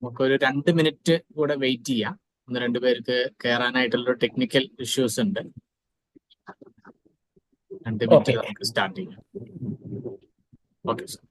നമുക്കൊരു 2 മിനിറ്റ് കൂടെ വെയിറ്റ് ചെയ്യാം. 1-2 പേർക്ക് കയറാനായിട്ടുള്ള ടെക്നിക്കൽ ഇഷ്യൂസ് ഉണ്ട്. 2 മിനിറ്റ് നമുക്ക് സ്റ്റാർട്ട് ചെയ്യാം. Okay sir.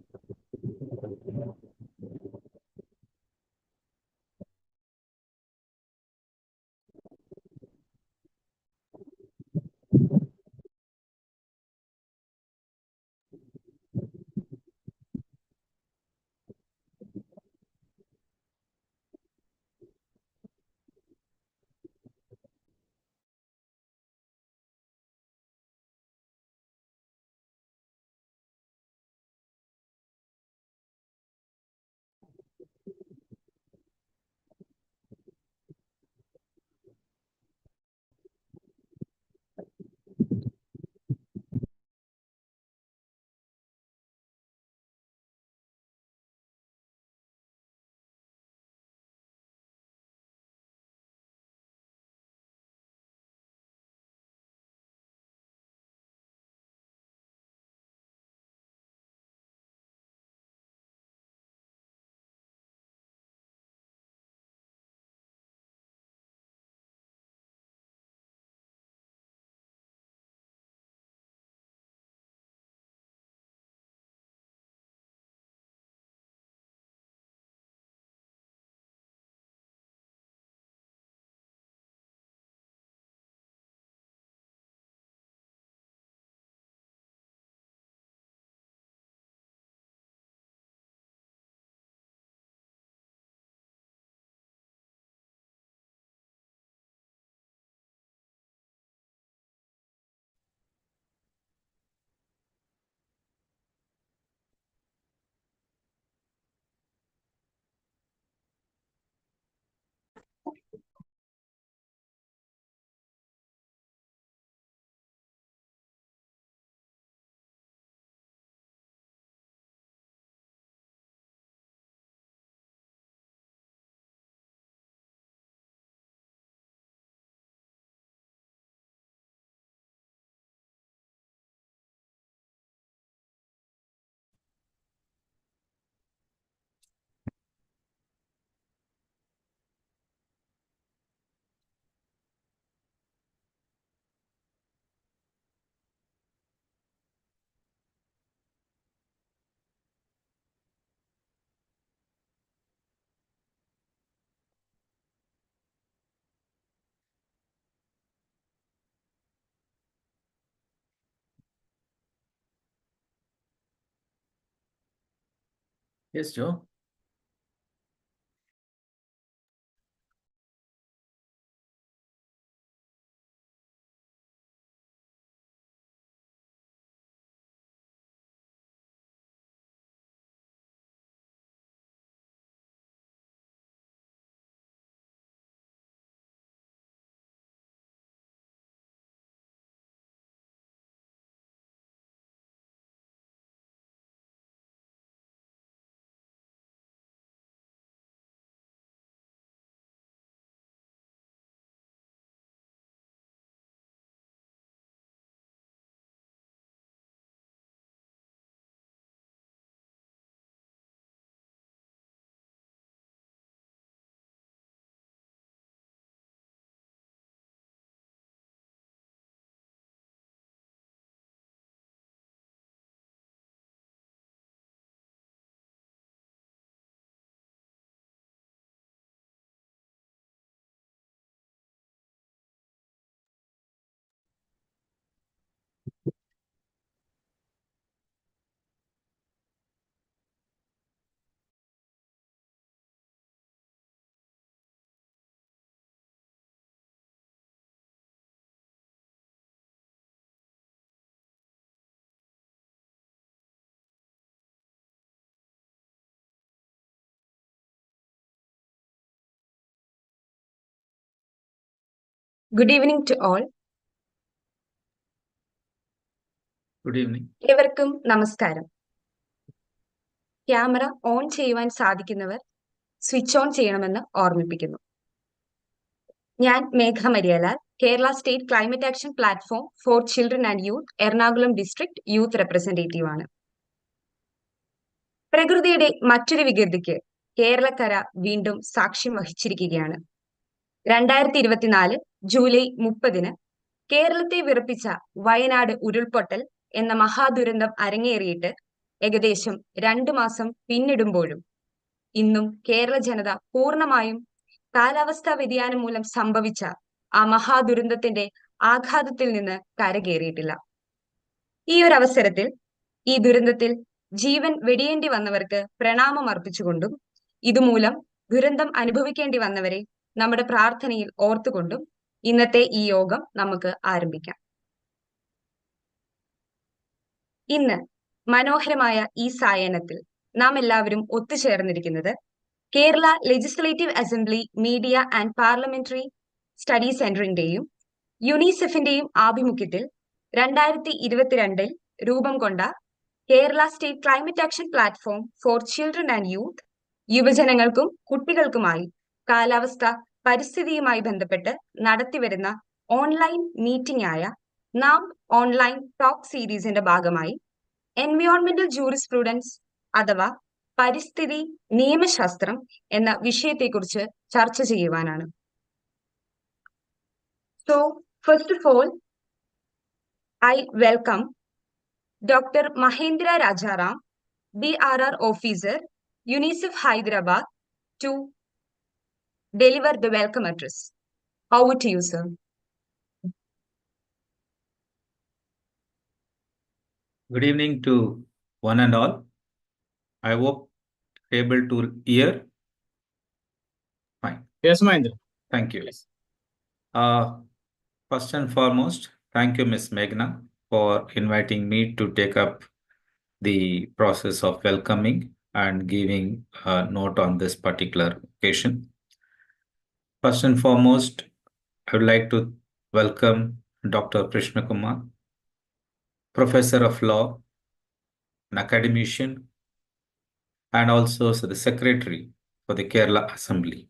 Yes, Joe. Good evening to all. Good evening. ഏവർക്കും നമസ്കാരം. ക്യാമറ ഓൺ ചെയ്യുവാൻ സാധിക്കുന്നവർ സ്വിച്ച് ഓൺ ചെയ്യണമെന്ന് ഓർമ്മിപ്പിക്കുന്നു. ഞാൻ Megha Mariyalal, Kerala state climate action platform for children and youth Ernakulam district youth representative ആണ്. പ്രകൃതിയുടെ മറ്റൊരു വികൃതിക്ക് കേരളക്കര വീണ്ടും സാക്ഷ്യം വഹിച്ചിരിക്കുകയാണ്. 2024 ജൂലൈ 30 കേരളത്തെ വിറപ്പിച്ച വയനാട് ഉരുൾപൊട്ടൽ എന്ന മഹാദുരന്തം അരങ്ങേറിയിട്ട് ഏകദേശം 2 മാസം പിന്നിടുമ്പോഴും ഇന്നും കേരള ജനത പൂർണ്ണമായും കാലാവസ്ഥാ വ്യതിയാനം മൂലം സംഭവിച്ച ആ മഹാദുരന്തത്തിന്റെ ആഘാതത്തിൽ നിന്ന് കരകയറിയിട്ടില്ല. ഈ ഒരു അവസരത്തിൽ ഈ ദുരന്തത്തിൽ ജീവൻ വെടിയേണ്ടി വന്നവർക്ക് പ്രണാമം അർപ്പിച്ചുകൊണ്ടും ഇതുമൂലം ദുരന്തം അനുഭവിക്കേണ്ടി വന്നവരെ നമ്മുടെ പ്രാർത്ഥനയിൽ ഓർത്തുകൊണ്ടും ഇന്നത്തെ ഈ യോഗം നമുക്ക് ആരംഭിക്കാം. ഇന്ന് മനോഹരമായ ഈ സായാഹ്നത്തിൽ നാം എല്ലാവരും ഒത്തുചേർന്നിരിക്കുന്നത് Kerala legislative assembly media and parliamentary study സെന്ററിന്റെയും യുനിസെഫിന്റെയും ആഭിമുഖ്യത്തിൽ 2022 രൂപം കൊണ്ട Kerala state climate action platform for children and youth യുവജനങ്ങൾക്കും കുട്ടികൾക്കുമായി കാലാവസ്ഥ പരിസ്ഥിതിയുമായി ബന്ധപ്പെട്ട് നടത്തിവരുന്ന ഓൺലൈൻ മീറ്റിംഗ് ആയ നാംബ് ഓൺലൈൻ ടോക്ക് സീരീസിന്റെ ഭാഗമായി എൻവയോൺമെന്റൽ ജൂറിസ്പ്രൂഡൻസ് അഥവാ പരിസ്ഥിതി നിയമശാസ്ത്രം എന്ന വിഷയത്തെക്കുറിച്ച് ചർച്ച ചെയ്യുവാനാണ്. So, first of all, I welcome Dr. Mahendra Rajaram, BRR Officer, UNICEF Hyderabad, to deliver the welcome address. Over to you, sir. Good evening to one and all. I hope able to hear. Fine. Yes, Mahendra. Thank you. First and foremost, thank you, Ms. Meghna, for inviting me to take up the process of welcoming and giving a note on this particular occasion. First and foremost, I would like to welcome Dr. Krishna Kumar, Professor of Law, an academician, and also the Secretary for the Kerala Assembly.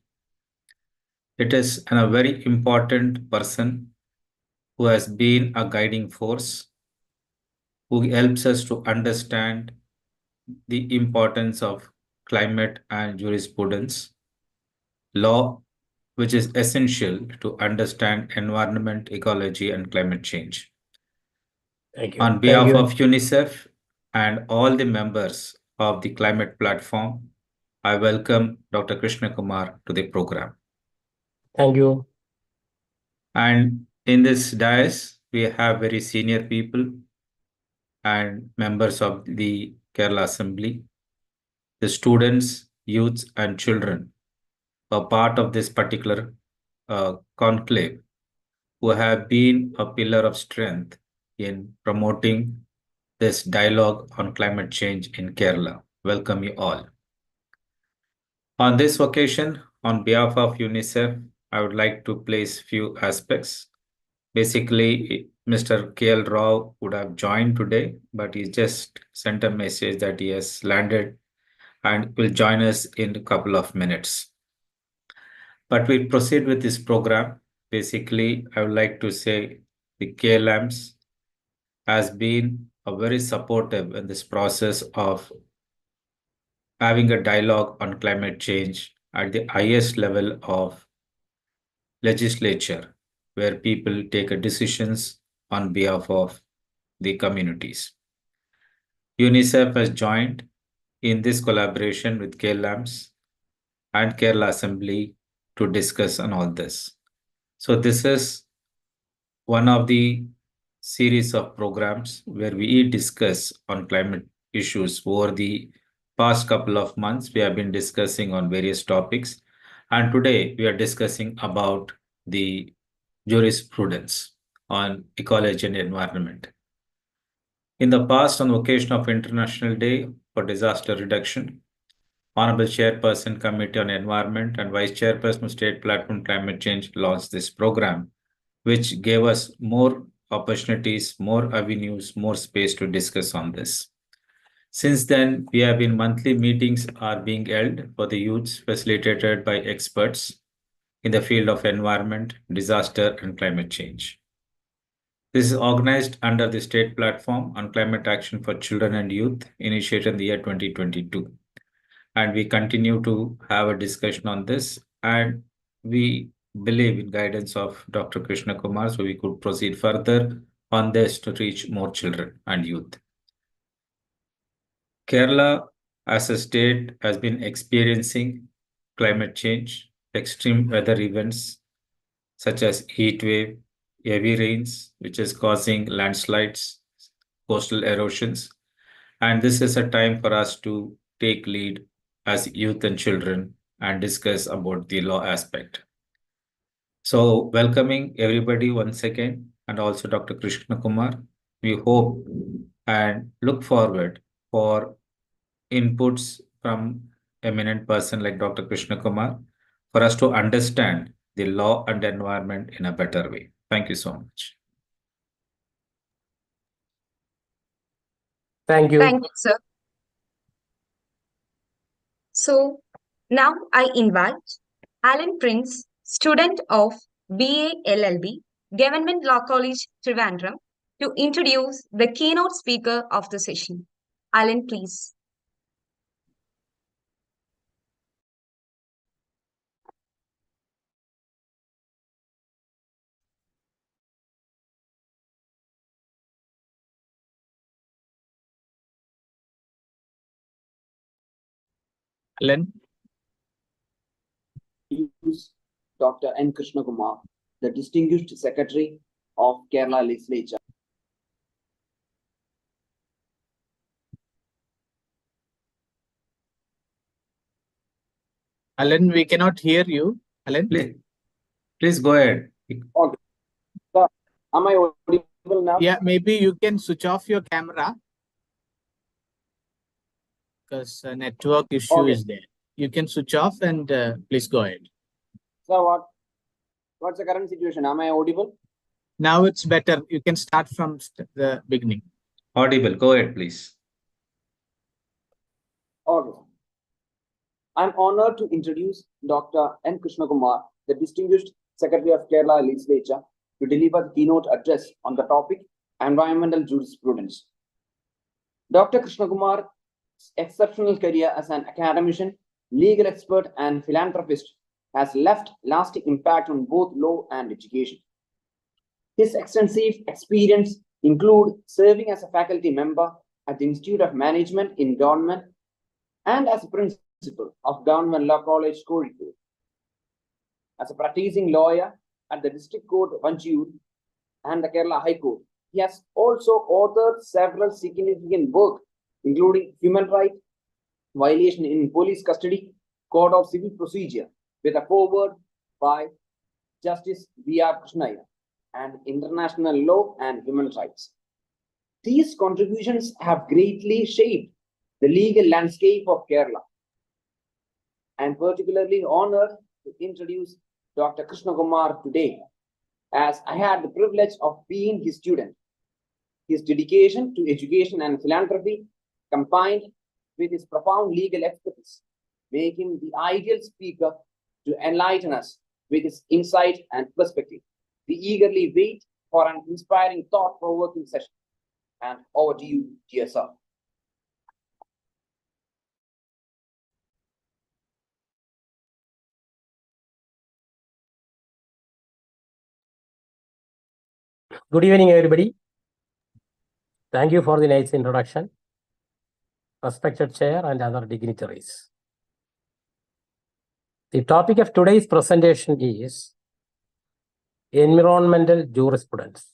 It is a very important person who has been a guiding force, who helps us to understand the importance of climate and jurisprudence, law, which is essential to understand environment, ecology, and climate change. Thank you. On behalf of UNICEF and all the members of the climate platform, I welcome Dr. Krishna Kumar to the program. Thank you. And in this dais, we have very senior people and members of the Kerala Assembly, the students, youths, and children are part of this particular conclave, who have been a pillar of strength in promoting this dialogue on climate change in Kerala. Welcome you all. On this occasion, on behalf of UNICEF, I would like to place few aspects. Basically, Mr. KL Rao would have joined today, but he just sent a message that he has landed and will join us in a couple of minutes. But we proceed with this program. Basically, I would like to say the KLAMS has been a very supportive in this process of having a dialogue on climate change at the highest level of legislature, where people take decisions on behalf of the communities. UNICEF has joined in this collaboration with KLAMS and Kerala Assembly to discuss on all this. So this is one of the series of programs where we discuss on climate issues. Over the past couple of months, we have been discussing on various topics. And today we are discussing about the jurisprudence on ecology and environment. In the past, on the occasion of International Day for Disaster Reduction, Honorable Chairperson, Committee on Environment and Vice Chairperson of State Platform Climate Change launched this program, which gave us more opportunities, more avenues, more space to discuss on this. Since then, we have been monthly meetings are being held for the youths, facilitated by experts in the field of environment, disaster, and climate change. This is organized under the State Platform on Climate Action for Children and Youth, initiated in the year 2022. and we continue to have a discussion on this, and we believe in guidance of Dr. Krishna Kumar, so we could proceed further on this to reach more children and youth. Kerala as a state has been experiencing climate change, extreme weather events such as heat wave, heavy rains, which is causing landslides, coastal erosions. And this is a time for us to take lead as youth and children and discuss about the law aspect. So welcoming everybody once again, and also Dr. Krishna Kumar. We hope and look forward for inputs from eminent person like Dr. Krishna Kumar for us to understand the law and environment in a better way. Thank you so much. Thank you. Thank you, sir. So now I invite Alan Prince, student of BA LLB, Government Law College, Trivandrum, to introduce the keynote speaker of the session. Alan, please. Alan, Dr. N. Krishna Kumar, the Distinguished Secretary of Kerala Legislature. Alan, we cannot hear you. Alan, Please go ahead. Okay. So, am I audible now? yeah, maybe you can switch off your camera because a network issue is there. You can switch off and please go ahead. So what's the current situation? Am I audible? Now it's better. You can start from the beginning. Audible. Go ahead, please. Okay. I'm honored to introduce Dr. N. Krishna Kumar, the Distinguished Secretary of Kerala Legislature, to deliver the keynote address on the topic Environmental Jurisprudence. Dr. Krishna Kumar's exceptional career as an academician, legal expert, and philanthropist has left lasting impact on both law and education. His extensive experience include serving as a faculty member at the Institute of Management in Government and as a principal of Government Law College, Kozhikode. As a practicing lawyer at the District Court of Vanchur and the Kerala High Court, he has also authored several significant work, including human rights, violation in police custody, Code of Civil Procedure, with a foreword by Justice B.R. Krishnaiah, and international law and human rights. These contributions have greatly shaped the legal landscape of Kerala. I am particularly honored to introduce Dr. Krishna Kumar today, as I had the privilege of being his student. His dedication to education and philanthropy, combined with his profound legal expertise, make him the ideal speaker to enlighten us with his insight and perspective. We eagerly wait for an inspiring, thought-provoking session. And over to you, dear sir. Good evening, everybody. Thank you for the nice introduction. Respected Chair and other dignitaries. The topic of today's presentation is environmental jurisprudence.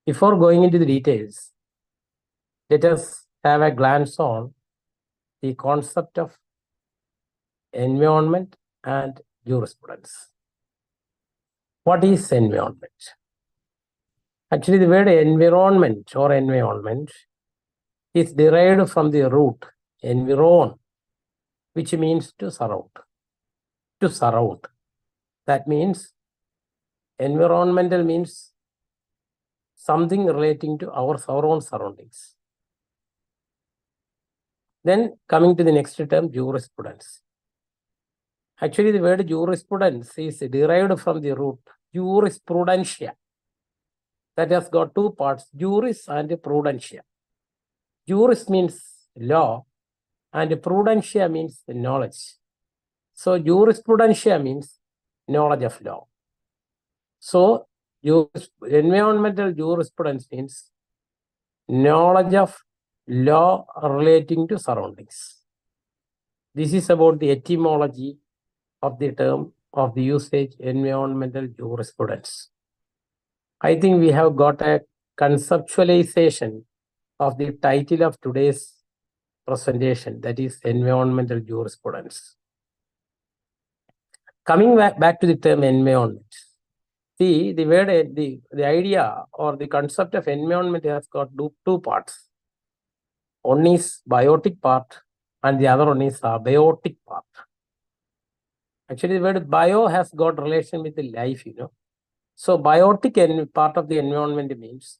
Before going into the details, let us have a glance on the concept of environment and jurisprudence. What is environment? Actually, the word environment is derived from the root environ, which means to surround. To surround. That means environmental means something relating to our own surroundings. Then coming to the next term, jurisprudence. Actually, the word jurisprudence is derived from the root jurisprudentia. That has got two parts, juris and prudentia. Juris means law and prudentia means knowledge. So jurisprudentia means knowledge of law. So environmental jurisprudence means knowledge of law relating to surroundings. This is about the etymology of the term of the usage environmental jurisprudence. I think we have got a conceptualization of the title of today's presentation, that is environmental jurisprudence. Coming back to the term environment. See, the word, the idea or the concept of environment has got two parts. One is biotic part and the other one is abiotic part. Actually, the word bio has got relation with the life, So biotic part of the environment means,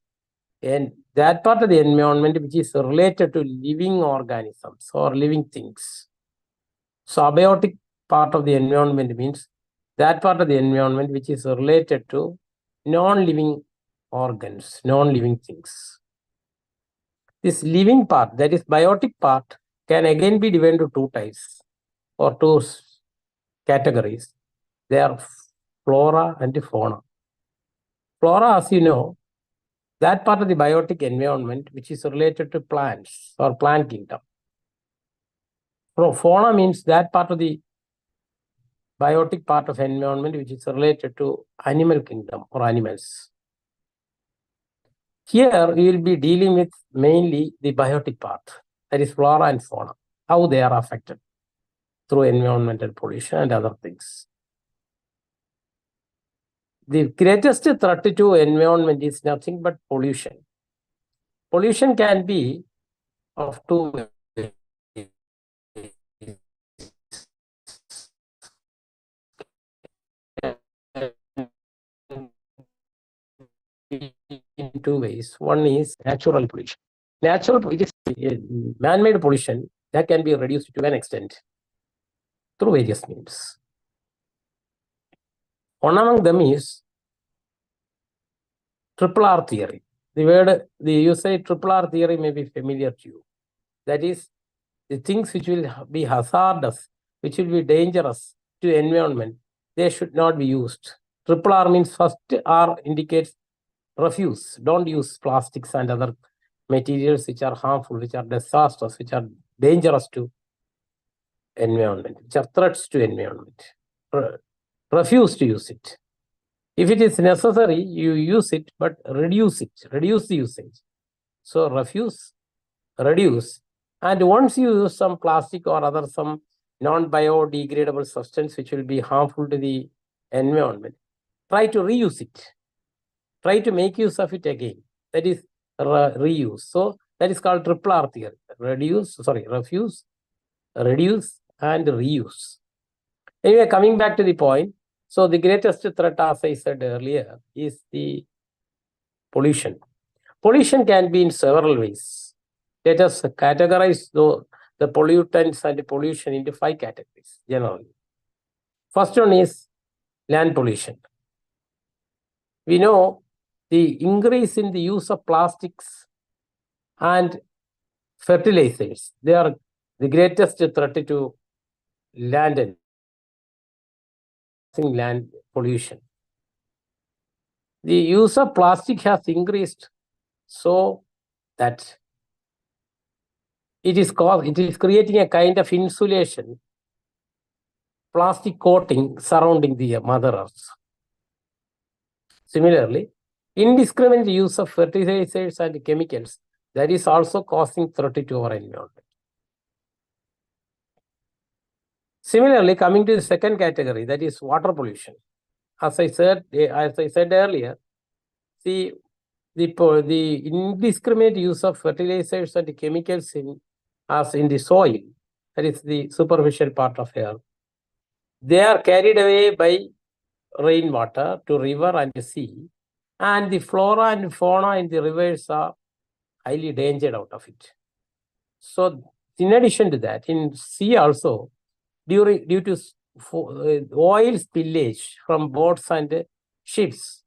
and that part of the environment which is related to living organisms or living things. So abiotic part of the environment means that part of the environment which is related to non-living organs, non-living things. This living part, that is biotic part, can again be divided into two types or two categories. They are flora and fauna. Flora, as you know, that part of the biotic environment which is related to plants or plant kingdom. Fauna means that part of the biotic part of environment which is related to animal kingdom or animals. Here we will be dealing with mainly the biotic part, that is flora and fauna, how they are affected through environmental pollution and other things. The greatest threat to environment is nothing but pollution. Pollution can be of two ways. In two ways. One is natural pollution. Natural pollution is man-made pollution that can be reduced to an extent through various means. One among them is triple R theory. You say triple R theory may be familiar to you. That is, the things which will be hazardous, which will be dangerous to environment, they should not be used. Triple R means first R indicates refuse. Don't use plastics and other materials which are harmful, which are disastrous, which are dangerous to environment, which are threats to environment. Refuse to use it. If it is necessary, you use it, but reduce it, reduce the usage. So refuse, reduce. And once you use some plastic or other some non-biodegradable substance which will be harmful to the environment, try to reuse it. Try to make use of it again. That is reuse. So that is called triple R theory. Refuse, reduce, and reuse. Anyway, coming back to the point. So the greatest threat, as I said earlier, is the pollution. Pollution can be in several ways. Let us categorize the pollutants and the pollution into 5 categories generally. First one is land pollution. We know the increase in the use of plastics and fertilizers. They are the greatest threat to land pollution. The use of plastic has increased so that it is creating a kind of insulation, plastic coating surrounding the Mother Earth. Similarly, indiscriminate use of fertilizers and chemicals, that is also causing threat to our environment. Similarly, coming to the second category, that is water pollution. As I said earlier, the indiscriminate use of fertilizers and chemicals in the soil, that is the superficial part of air, they are carried away by rainwater to river and sea, and the flora and fauna in the rivers are highly endangered out of it. So in addition to that, in sea also, due to oil spillage from boats and ships,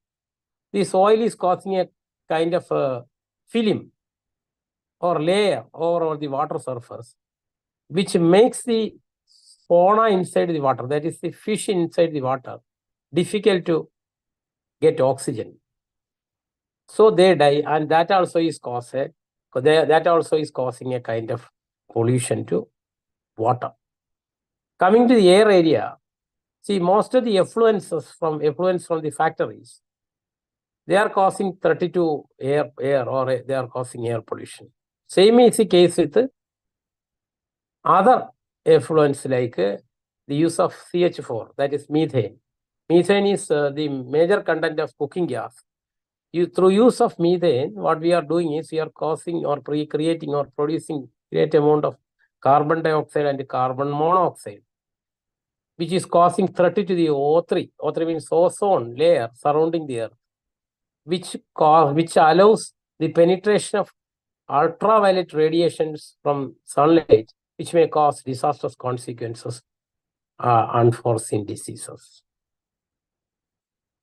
this oil is causing a kind of a film or layer over the water surface, which makes the fauna inside the water, that is the fish inside the water, difficult to get oxygen. So they die, and that also is causing a kind of pollution to water. Coming to the air area, see, most of the effluence from the factories, they are causing 32 air or they are causing air pollution. Same is the case with other effluents like the use of CH4, that is methane. Methane is the major content of cooking gas. Through use of methane, what we are doing is we are causing or creating or producing great amount of carbon dioxide and carbon monoxide, which is causing threat to the O3. O3 means ozone layer surrounding the earth, which allows the penetration of ultraviolet radiations from sunlight, which may cause disastrous consequences, unforeseen diseases.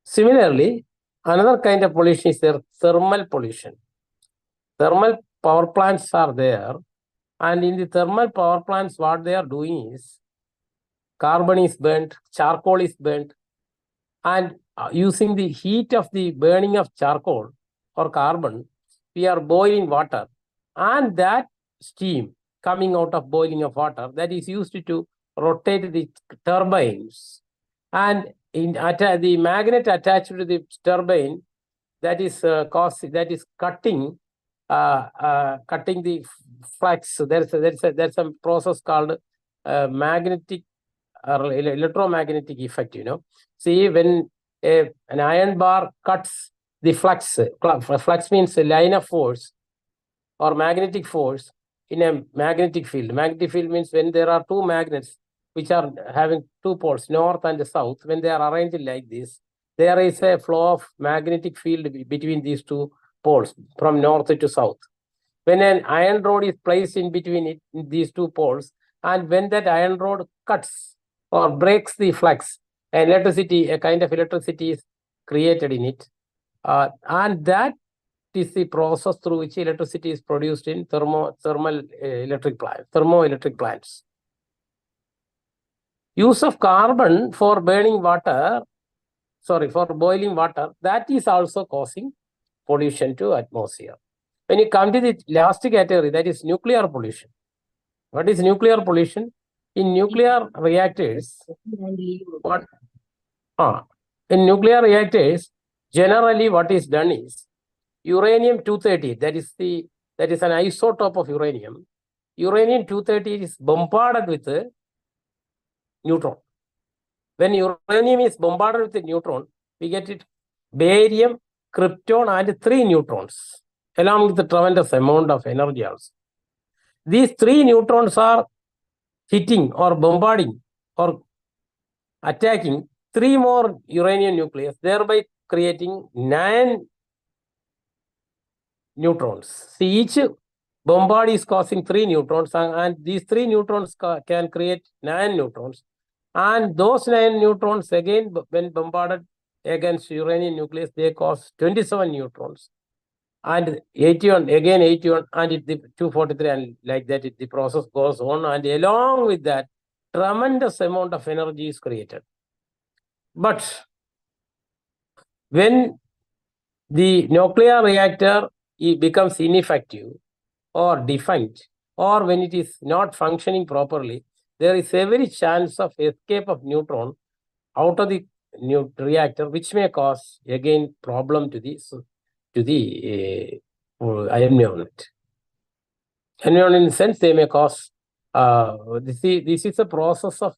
Similarly, another kind of pollution is their thermal pollution. Thermal power plants are there, and in the thermal power plants, what they are doing is carbon is burnt, charcoal is burnt, and using the heat of the burning of charcoal or carbon, we are boiling water, and that steam coming out of boiling of water, that is used to rotate the turbines, and the magnet attached to the turbine, that is cutting the flux. So there's a process called magnetic or electromagnetic effect. See, when an iron bar cuts the flux means a line of force or magnetic force in a magnetic field. Magnetic field means when there are two magnets which are having two poles, north and south, when they are arranged like this, there is a flow of magnetic field between these two poles from north to south. When an iron rod is placed in between these two poles, and when that iron rod cuts or breaks the flux, a kind of electricity is created in it. And that is the process through which electricity is produced in thermoelectric plants. Use of carbon for boiling water, that is also causing pollution to atmosphere. When you come to the last category, that is nuclear pollution. What is nuclear pollution? In nuclear reactors, generally what is done is uranium-238, that is an isotope of uranium. Uranium-238 is bombarded with a neutron. When uranium is bombarded with a neutron, we get it barium, krypton, and 3 neutrons, along with the tremendous amount of energy also. These 3 neutrons are hitting or bombarding or attacking 3 more uranium nucleus, thereby creating 9 neutrons. See, each bombard is causing 3 neutrons, and these 3 neutrons can create 9 neutrons. And those 9 neutrons, again, when bombarded against uranium nucleus, they cause 27 neutrons. And 81, again 81, and the 243, and like that, the process goes on. And along with that, tremendous amount of energy is created. But when the nuclear reactor becomes ineffective or defunct, or when it is not functioning properly, there is every chance of escape of neutron out of the reactor, which may cause again problem to the environment. Environment in the sense they may cause this is a process of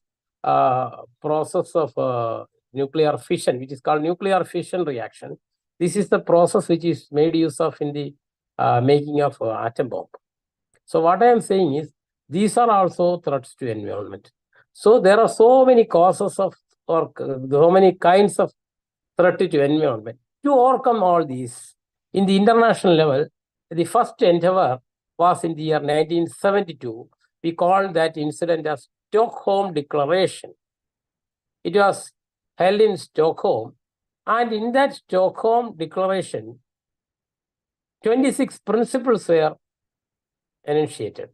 nuclear fission, which is called nuclear fission reaction. This is the process which is made use of in the making of atom bomb. So what I am saying is these are also threats to environment. So there are so many causes of or so many kinds of threat to environment. To overcome all these, in the international level, the first endeavor was in the year 1972. We called that incident as Stockholm Declaration. It was held in Stockholm, and in that Stockholm Declaration, 26 principles were enunciated.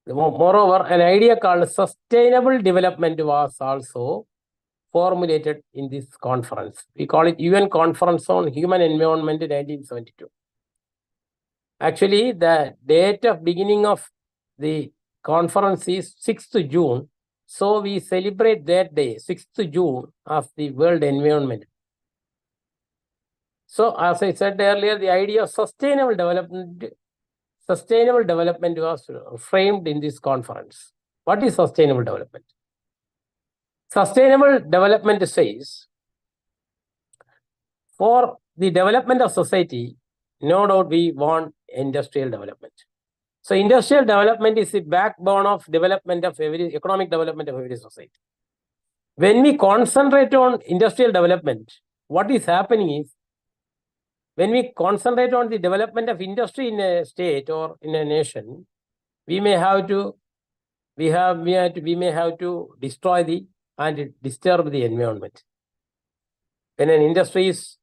Moreover, an idea called sustainable development was also formulated in this conference. We call it UN Conference on Human Environment in 1972. Actually, the date of beginning of the conference is 6th June. So we celebrate that day, 6th June, as the World Environment. So as I said earlier, the idea of sustainable development was framed in this conference. What is sustainable development? Sustainable development says, for the development of society, no doubt we want industrial development. So industrial development is the backbone of development of economic development of every society. When we concentrate on industrial development, what is happening is, when we concentrate on the development of industry in a state or in a nation, we may have to destroy and disturb the environment. When an industry is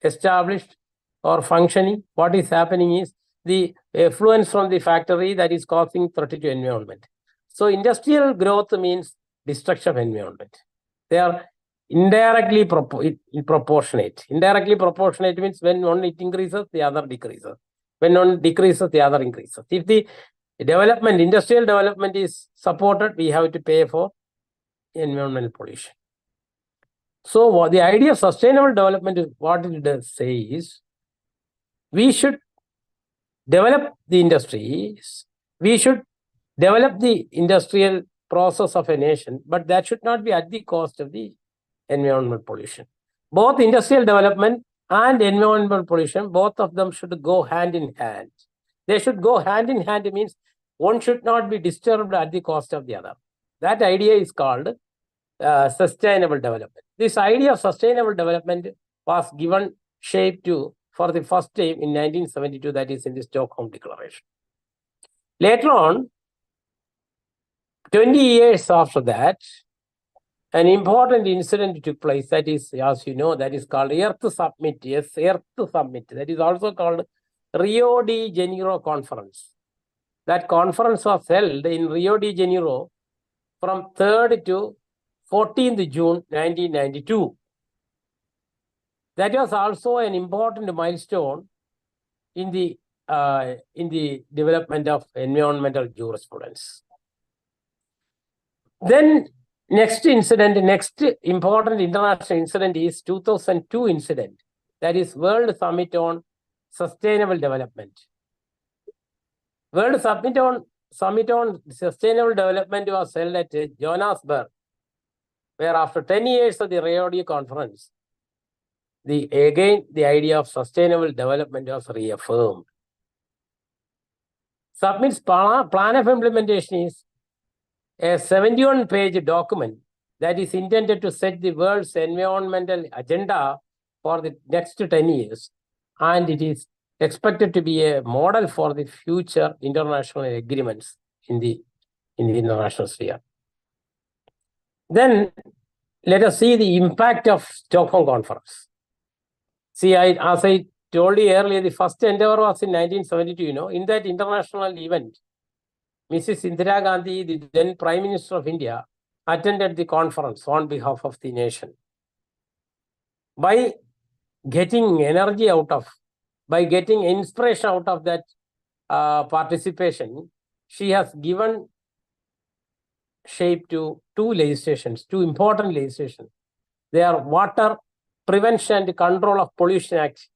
established or functioning, what is happening is the effluence from the factory that is causing threat to environment. So industrial growth means destruction of environment. They are indirectly proportionate. Indirectly proportionate means when one it increases, the other decreases. When one decreases, the other increases. If the industrial development is supported, we have to pay for environmental pollution. So the idea of sustainable development is what it does say is, we should develop the industries, we should develop the industrial process of a nation, but that should not be at the cost of the environmental pollution. Both industrial development and environmental pollution, both of them should go hand in hand. They should go hand in hand means one should not be disturbed at the cost of the other. That idea is called sustainable development. This idea of sustainable development was given shape to for the first time in 1972, that is in the Stockholm Declaration. Later on, 20 years after that, an important incident took place, that is, as you know, that is called Earth Summit. Yes, Earth Summit. That is also called Rio de Janeiro Conference. That conference was held in Rio de Janeiro from 3rd to 14th June 1992. That was also an important milestone in the development of environmental jurisprudence. Then next important international incident is 2002 incident. That is World Summit on Sustainable Development. World Summit on Sustainable Development was held at Johannesburg, where after 10 years of the Rio de Conference, the idea of sustainable development was reaffirmed. Summit's plan of implementation is a 71-page document that is intended to set the world's environmental agenda for the next 10 years. And it is expected to be a model for the future international agreements in the international sphere. Then let us see the impact of Stockholm Conference. See, as I told you earlier, the first endeavor was in 1972, in that international event, Mrs. Indira Gandhi, the then Prime Minister of India, attended the conference on behalf of the nation. By getting energy by getting inspiration out of that participation, she has given shape to two important legislations. They are Water Prevention and Control of Pollution Act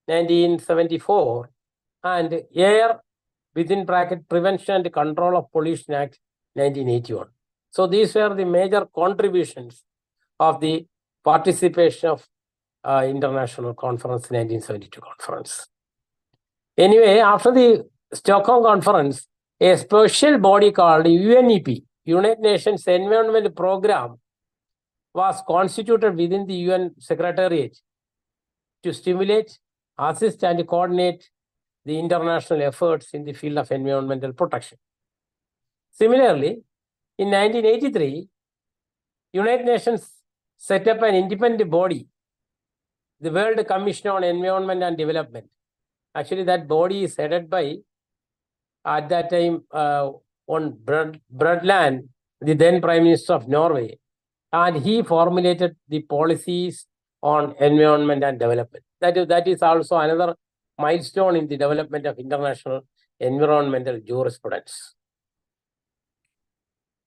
1974 and Air Prevention and Control of Pollution Act 1981. So these were the major contributions of the participation of International Conference, 1972 conference. Anyway, after the Stockholm Conference, a special body called UNEP, United Nations Environment Program, was constituted within the UN Secretariat to stimulate, assist, and coordinate the international efforts in the field of environmental protection. Similarly, in 1983, United Nations set up an independent body, the World Commission on Environment and Development. Actually, that body is headed by at that time on Brundtland, the then Prime Minister of Norway, and he formulated the policies on environment and development. That is also another milestone in the development of international environmental jurisprudence.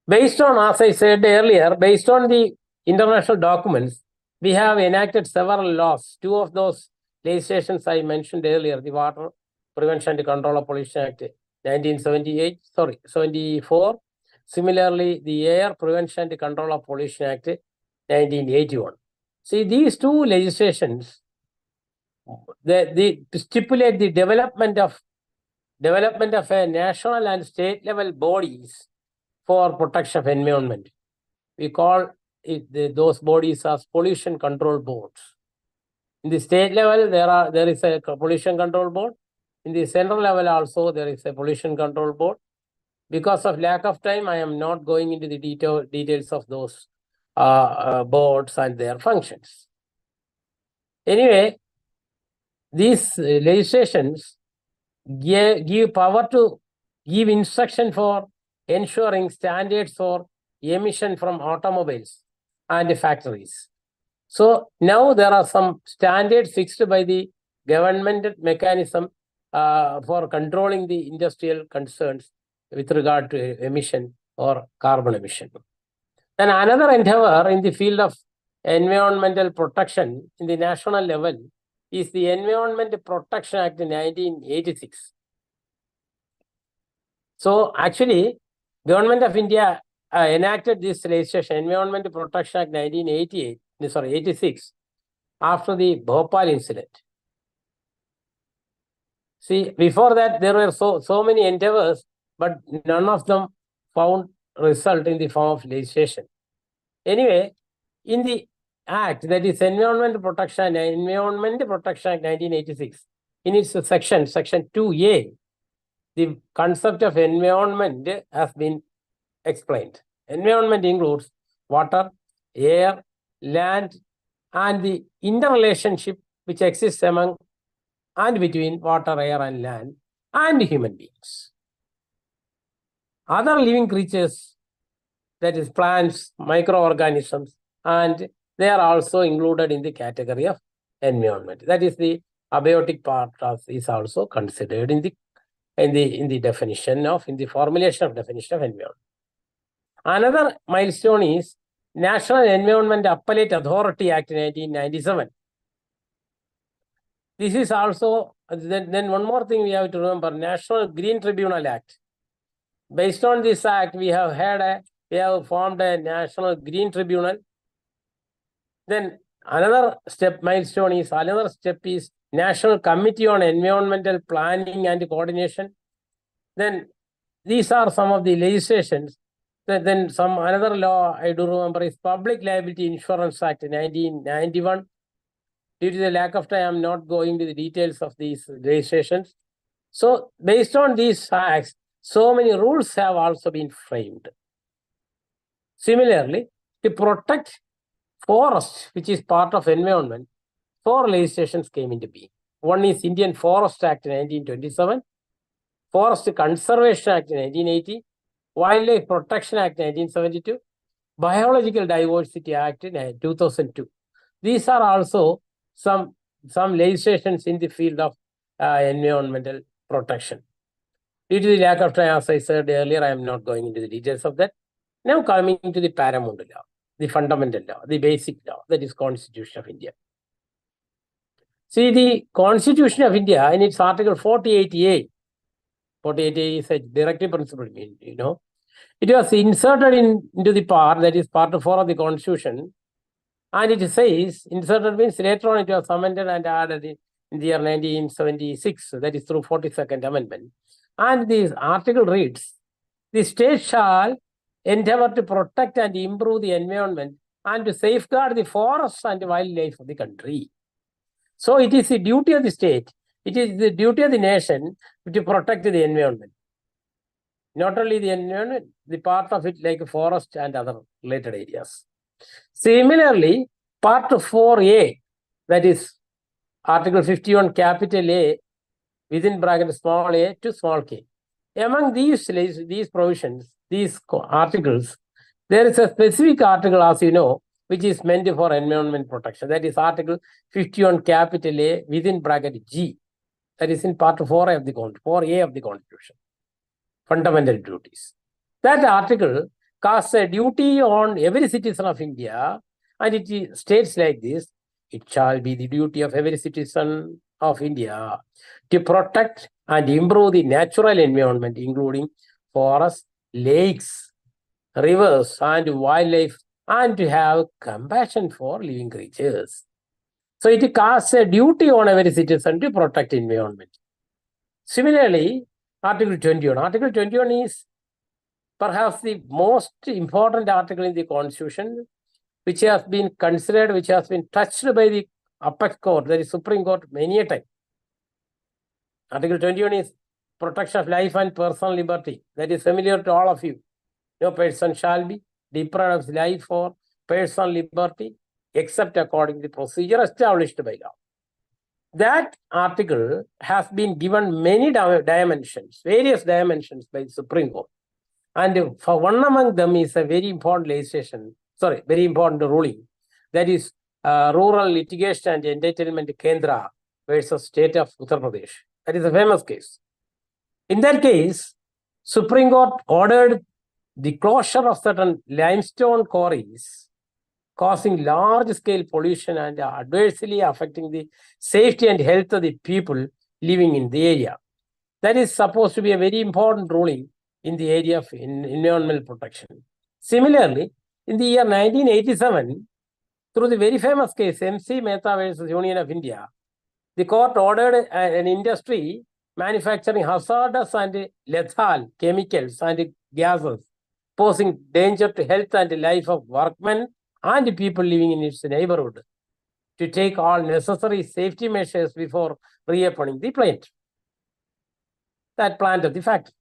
Based on, as I said earlier, based on the international documents, we have enacted several laws. Two of those legislations I mentioned earlier, the Water Prevention and Control of Pollution Act 74. Similarly, the Air Prevention and Control of Pollution Act 1981. See, these two legislations, they stipulate the development of a national and state level bodies for protection of environment. We call those bodies as pollution control boards. In the state level, there is a pollution control board. In the central level also, there is a pollution control board. Because of lack of time, I am not going into the details of those boards and their functions. Anyway, these legislations give power to give instruction for ensuring standards for emission from automobiles and factories. So now there are some standards fixed by the government mechanism for controlling the industrial concerns with regard to emission or carbon emission. Then another endeavor in the field of environmental protection in the national level is the Environment Protection Act 1986. So actually, Government of India enacted this legislation, Environment Protection Act 86, after the Bhopal incident. See, before that, there were so many endeavors, but none of them found result in the form of legislation. Anyway, in the Act, that is Environment Protection Act 1986, in its section 2A, the concept of environment has been explained. Environment includes water, air, land, and the interrelationship which exists among and between water, air, and land, and human beings. Other living creatures, that is plants, microorganisms, and they are also included in the category of environment. That is the abiotic part is also considered in the definition of, in the formulation of definition of environment. Another milestone is National Environment Appellate Authority Act 1997. This is also, then one more thing we have to remember, National Green Tribunal Act. Based on this act, we have formed a National Green Tribunal. Then another step is National Committee on Environmental Planning and Coordination. Then these are some of the legislations. Then another law I do remember is Public Liability Insurance Act 1991. Due to the lack of time, I am not going to the details of these legislations. So based on these acts, so many rules have also been framed. Similarly, to protect forests, which is part of environment, 4 legislations came into being. One is Indian Forest Act 1927, Forest Conservation Act 1980, Wildlife Protection Act 1972, Biological Diversity Act 2002. These are also some legislations in the field of environmental protection. Due to the lack of time, as I said earlier, I am not going into the details of that. Now coming to the paramount law, the fundamental law, the basic law, that is Constitution of India. See, the Constitution of India in its Article 48A, 48A is a directive principle, you know. It was inserted into the part, that is part 4 of the Constitution, and it says, inserted means later on it was amended and added in the year 1976, that is through 42nd Amendment. And this article reads, the state shall endeavor to protect and improve the environment and to safeguard the forests and wildlife of the country. So it is the duty of the state, it is the duty of the nation to protect the environment. Not only the environment, the part of it like forest and other related areas. Similarly, part 4A, that is Article 51 capital A, within bracket small a to small k, among these provisions, these articles, there is a specific article, as you know, which is meant for environment protection. That is Article 51 capital A within bracket G. That is in Part 4A of the Constitution. Fundamental duties. That article casts a duty on every citizen of India, and it states like this: it shall be the duty of every citizen of India to protect and improve the natural environment, including forests, lakes, rivers, and wildlife, and to have compassion for living creatures. So it casts a duty on every citizen to protect environment. Similarly, Article 21. Article 21 is perhaps the most important article in the Constitution, which has been considered, which has been touched by the Apex Court, that is Supreme Court, many a time. Article 21 is protection of life and personal liberty. That is familiar to all of you. No person shall be deprived of life or personal liberty except according to the procedure established by law. That article has been given many dimensions, various dimensions by the Supreme Court. And for one among them is a very important very important ruling. That is Rural Litigation and Entitlement Kendra versus State of Uttar Pradesh. That is a famous case. In that case, Supreme Court ordered the closure of certain limestone quarries, causing large-scale pollution and adversely affecting the safety and health of the people living in the area. That is supposed to be a very important ruling in the area of environmental protection. Similarly, in the year 1987, through the very famous case MC Mehta versus Union of India, the court ordered an industry manufacturing hazardous and lethal chemicals and gases, posing danger to health and life of workmen and people living in its neighborhood, to take all necessary safety measures before reopening the plant of the factory.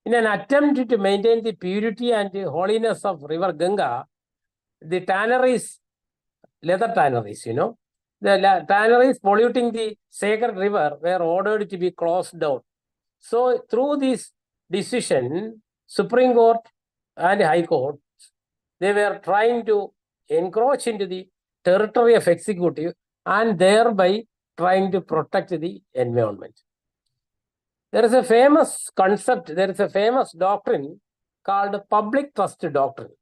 In an attempt to maintain the purity and the holiness of River Ganga, the tanneries, leather tanneries, the tanneries polluting the sacred river were ordered to be closed down. So through this decision, Supreme Court and High Court, they were trying to encroach into the territory of executive and thereby trying to protect the environment. There is a famous concept, there is a famous doctrine called public trust doctrine.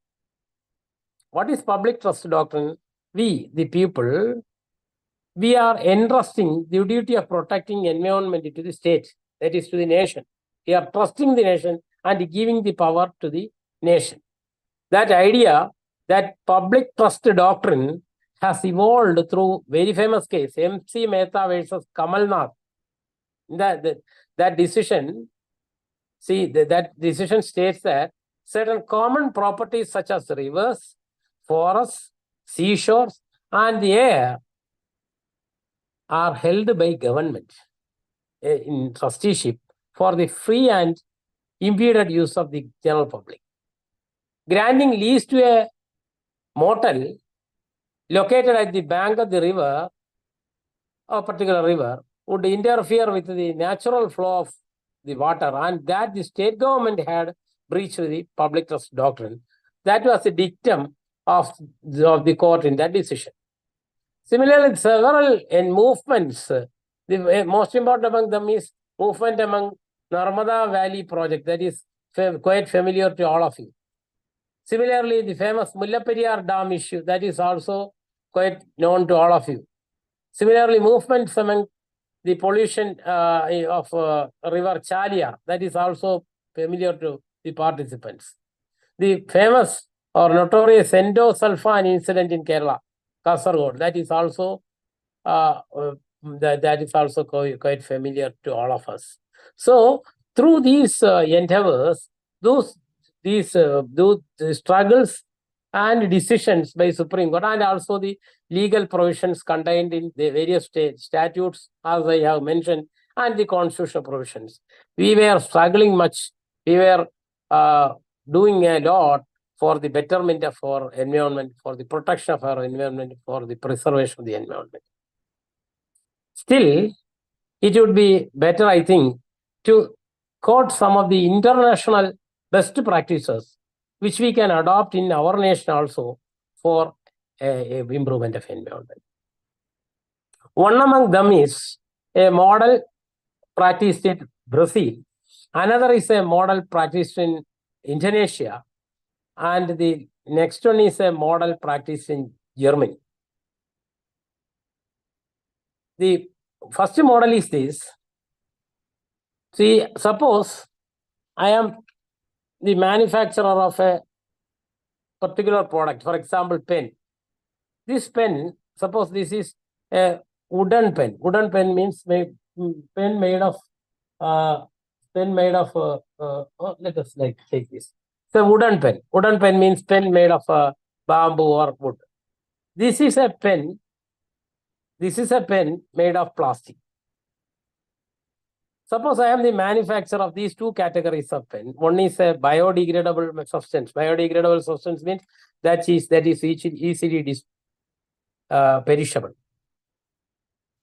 What is public trust doctrine? We, the people, we are entrusting the duty of protecting environment to the state, that is to the nation. We are trusting the nation and giving the power to the nation. That idea, that public trust doctrine has evolved through very famous case, MC Mehta versus Kamal Nath. That decision, that decision states that certain common properties such as rivers, forests, seashores, and the air are held by government in trusteeship for the free and impeded use of the general public. Granting lease to a motel located at the bank of the river, a particular river, would interfere with the natural flow of the water, and that the state government had breached the public trust doctrine. That was the dictum of the court in that decision. Similarly, several movements, the most important among them is movement among Narmada Valley project, that is quite familiar to all of you. Similarly, the famous Mullaperiyar Dam issue, that is also quite known to all of you. Similarly, movements among the pollution of river Chaliar, that is also familiar to the participants. The famous or notorious endosulfan incident in Kerala, Kasaragod, that is also quite familiar to all of us. So through these endeavors, these struggles and decisions by Supreme Court, and also the legal provisions contained in the various statutes, as I have mentioned, and the constitutional provisions, we were struggling much. We were doing a lot for the betterment of our environment, for the protection of our environment, for the preservation of the environment. Still, it would be better, I think, to quote some of the international best practices which we can adopt in our nation also for improvement of environment. One among them is a model practiced in Brazil. Another is a model practiced in Indonesia. And the next one is a model practiced in Germany. The first model is this. See, suppose I am the manufacturer of a particular product, for example, pen. This pen, suppose this is a wooden pen. Wooden pen means pen made of let us take this. So wooden pen. Wooden pen means pen made of bamboo or wood. This is a pen. This is a pen made of plastic. Suppose I am the manufacturer of these two categories of pen. One is a biodegradable substance. Biodegradable substance means that is easily perishable,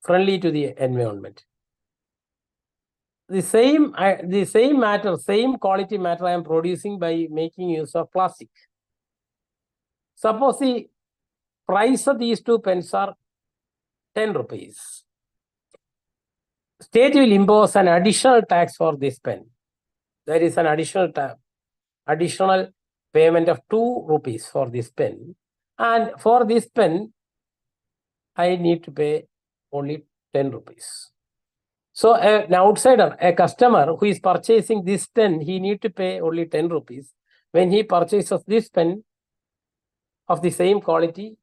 friendly to the environment. The same matter, same quality matter I am producing by making use of plastic. Suppose the price of these two pens are 10 rupees. State will impose an additional tax for this pen. There is an additional payment of 2 rupees for this pen. And for this pen, I need to pay only 10 rupees. So an outsider, a customer who is purchasing this pen, he need to pay only 10 rupees. When he purchases this pen of the same quality,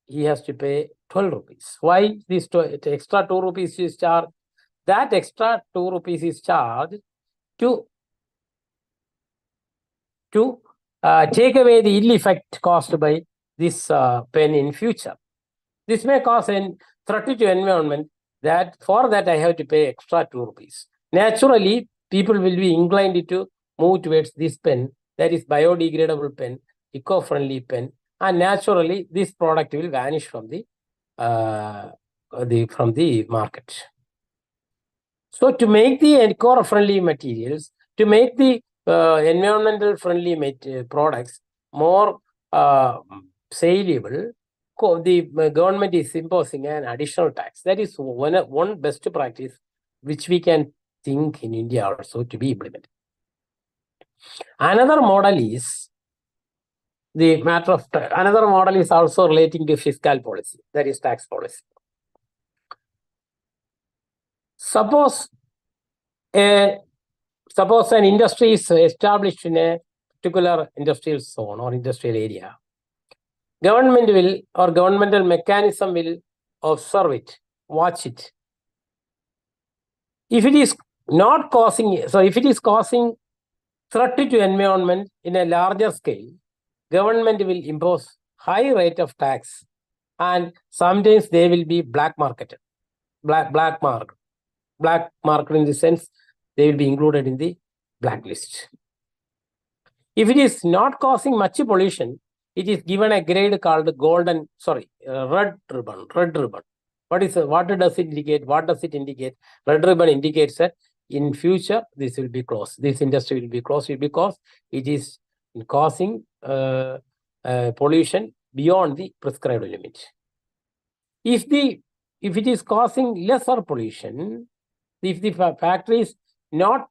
he has to pay 12 rupees. Why this extra 2 rupees is charged? That extra 2 rupees is charged to take away the ill effect caused by this pen in future. This may cause a threat to environment. That for that I have to pay extra 2 rupees. Naturally, people will be inclined to move towards this pen, that is biodegradable pen, eco-friendly pen, and naturally this product will vanish from the market. So to make the eco-friendly materials, to make the environmental friendly products more saleable, the government is imposing an additional tax. That is one best practice which we can think in India also to be implemented. Another model is also relating to fiscal policy, that is tax policy. Suppose an industry is established in a particular industrial zone or industrial area. Government will, or governmental mechanism will observe it, watch it. If it is not causing, so if it is causing threat to environment in a larger scale, government will impose high rate of tax, and sometimes they will be black market in the sense they will be included in the blacklist. If it is not causing much pollution, it is given a grade called red ribbon. What does it indicate? Red ribbon indicates that in future this will be closed. This industry will be closed because it is causing pollution beyond the prescribed limit. If it is causing lesser pollution, if the factory is not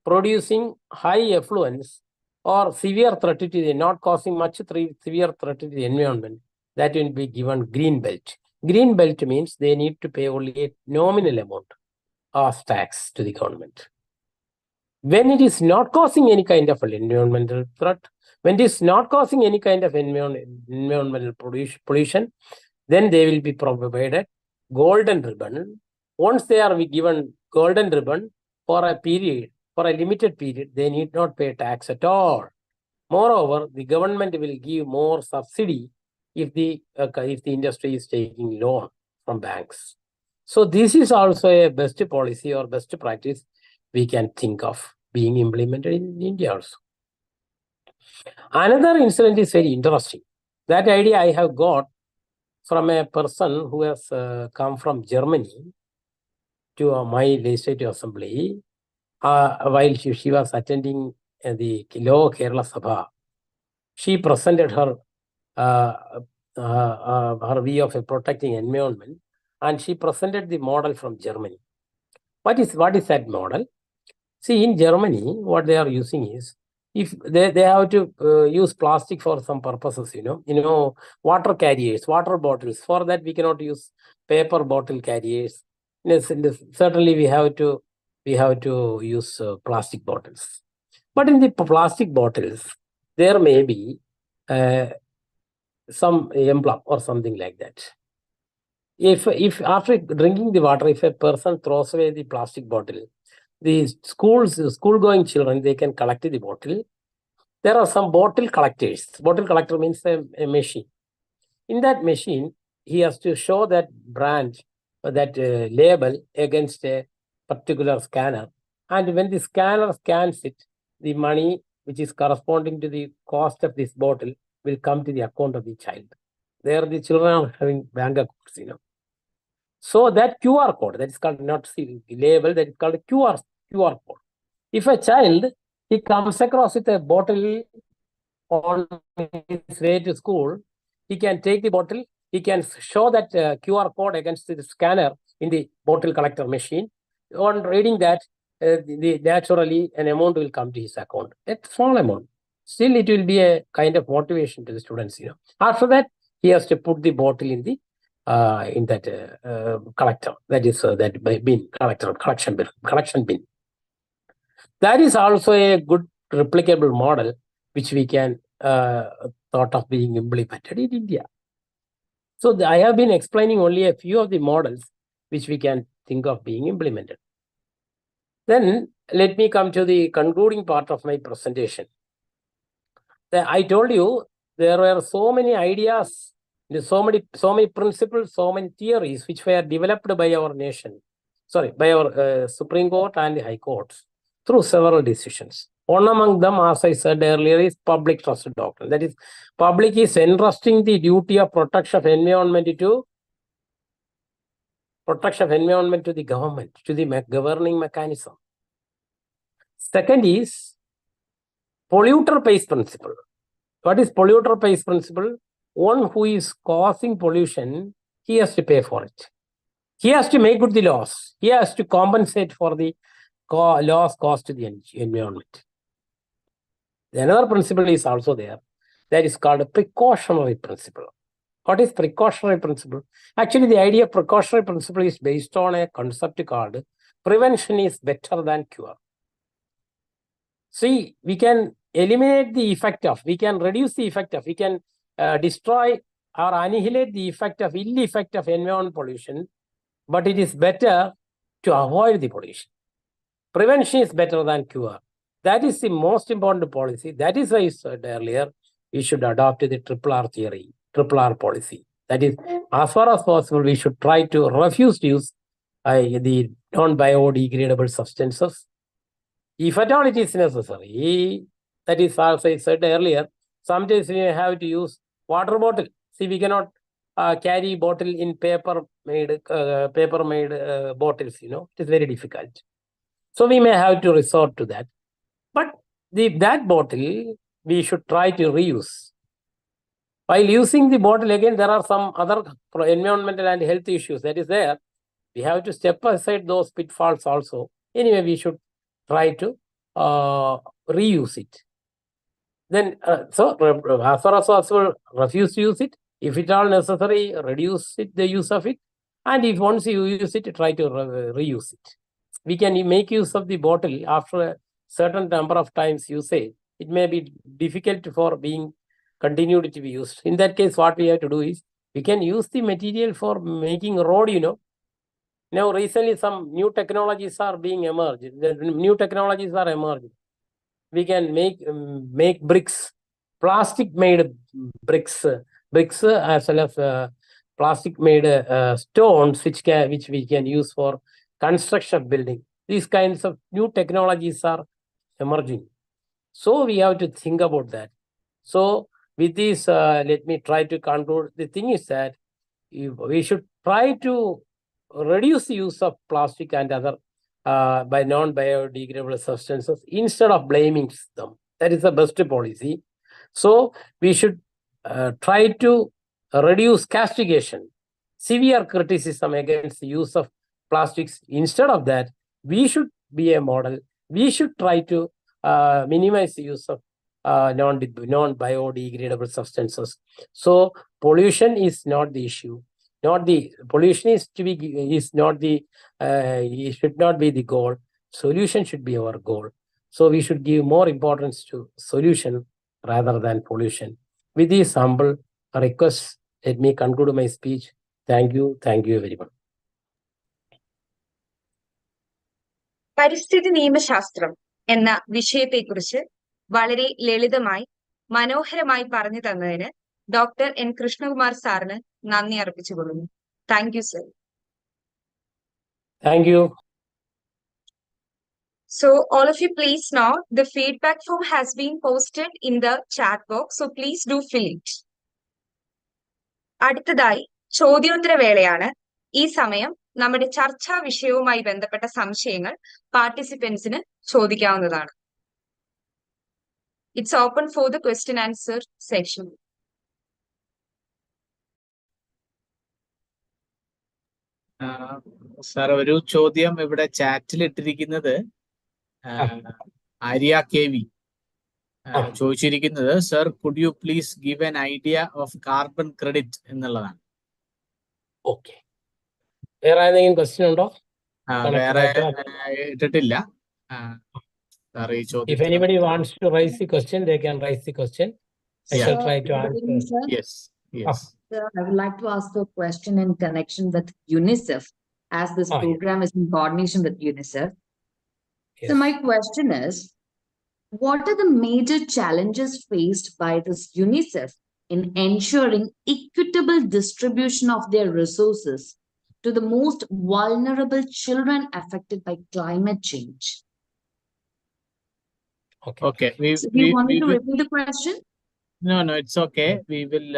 producing high effluence or severe threat to the, not causing much severe threat to the environment, that will be given green belt. Green belt means they need to pay only a nominal amount of tax to the government. When it is not causing any kind of environmental threat, when it is not causing any kind of environmental pollution, then they will be provided golden ribbon. Once they are given golden ribbon for a period, for a limited period, they need not pay tax at all. Moreover, the government will give more subsidy if the industry is taking loan from banks. So this is also a best policy or best practice we can think of being implemented in India also. Another incident is very interesting. That idea I have got from a person who has come from Germany to my legislative assembly. while she was attending the Law Kerala Sabha, she presented her her view of protecting environment, and she presented the model from Germany. What is that model? See, in Germany, what they are using is, if they have to use plastic for some purposes, water carriers, water bottles. For that, we cannot use paper bottle carriers. Certainly, we have to use plastic bottles. But in the plastic bottles, there may be some emblem or something like that. If after drinking the water, if a person throws away the plastic bottle, the school-going children, they can collect the bottle. There are some bottle collectors. Bottle collector means a machine. In that machine, he has to show that brand, that label against a particular scanner. And when the scanner scans it, the money which is corresponding to the cost of this bottle will come to the account of the child. There the children are having bank accounts, So that QR code, that is called not label, that is called QR code. If a child, he comes across with a bottle on his way to school, he can take the bottle, he can show that QR code against the scanner in the bottle collector machine. On reading that, naturally an amount will come to his account. A small amount. Still, it will be a kind of motivation to the students. After that, he has to put the bottle in the in that collector. That is that bin collector, collection bin. That is also a good replicable model which we can thought of being implemented in India. So I have been explaining only a few of the models which we can think of being implemented. Then let me come to the concluding part of my presentation. I told you there were so many ideas, so many principles, so many theories which were developed by our nation, by our Supreme Court and the High Courts through several decisions. One among them, as I said earlier, is public trust doctrine. That is, public is entrusting the duty of protection of environment to the government, to the governing mechanism. Second is polluter pays principle. What is polluter pays principle? One who is causing pollution, he has to pay for it. He has to make good the loss. He has to compensate for the loss caused to the environment. Another principle is also there. That is called a precautionary principle. What is precautionary principle? Actually, the idea of precautionary principle is based on a concept called prevention is better than cure. See, we can eliminate the effect of, we can reduce the effect of, we can destroy or annihilate the ill effect of environmental pollution, but it is better to avoid the pollution. Prevention is better than cure. That is the most important policy. That is why I said earlier, we should adopt the triple R theory, triple R policy. That is, as far as possible, we should try to refuse to use the non-biodegradable substances. If at all it is necessary, that is, as I said earlier, sometimes we have to use water bottle. See, we cannot carry bottle in paper-made bottles, it is very difficult. So we may have to resort to that. But that bottle, we should try to reuse. While using the bottle, again, there are some other environmental and health issues that is there. We have to step aside those pitfalls also. Anyway, we should try to reuse it. Then, so as far as possible, refuse to use it. If it all necessary, reduce the use of it. And if once you use it, try to reuse it. We can make use of the bottle after a certain number of times usage. It may be difficult for being continued to be used. In that case, what we have to do is, we can use the material for making road, Now, recently, some new technologies are being emerged. The new technologies are emerging. We can make bricks, plastic-made bricks as well as plastic-made stones, which we can use for construction building. These kinds of new technologies are emerging. So we have to think about that. So with this, let me try to conclude. The thing is that we should try to reduce the use of plastic and other by non-biodegradable substances instead of blaming them. That is the best policy. So we should try to reduce castigation, severe criticism against the use of plastics. Instead of that, we should be a model. We should try to minimize the use of non-biodegradable substances. So pollution is not the issue. Pollution is not the it should not be the goal. Solution should be our goal. So we should give more importance to solution rather than pollution. With this humble request, let me conclude my speech. Thank you very much. പരിസ്ഥിതി നിയമശാസ്ത്രം എന്ന വിഷയത്തെക്കുറിച്ച് വളരെ ലളിതമായി മനോഹരമായി പറഞ്ഞു തന്നതിന് doctor N Krishnakumar സാറിന് നന്ദി അർപ്പിച്ചുകൊള്ളുന്നു. Thank you sir. Thank you. So all of you please know the feedback form has been posted in the chat box. So please do fill it. അടുത്തതായി ചോദ്യോത്തര വേളയാണ്. ഈ സമയം നമ്മുടെ ചർച്ചാ വിഷയവുമായി ബന്ധപ്പെട്ട സംശയങ്ങൾ പാർട്ടിസിപ്പൻസിന് ചോദിക്കാവുന്നതാണ്. It's open for the question answer section. Sir, ഒരു ചോദ്യം ഇവിടെ ചാറ്റിൽ ഇട്ടിരിക്കുന്നത് ആര്യ കെ വി ചോദിച്ചിരിക്കുന്നത്, sir could you please give an idea of carbon credit എന്നുള്ളതാണ്. ഓക്കെ, വേറെ ഏതെങ്കിലും ക്വസ്റ്റ്യൻ ഉണ്ടോ? വേറെ ഇട്ടിട്ടില്ല സാർ ഈ ചോദ്യം. If anybody wants to raise the question, they can raise the question. I shall try to answer. Yes. Sir, I would like to ask a question in connection with UNICEF, as this program is in coordination with UNICEF. Yes. So my question is, what are the major challenges faced by this UNICEF in ensuring equitable distribution of their resources to the most vulnerable children affected by climate change? Okay. So do you want me to repeat the question? No, it's okay. We will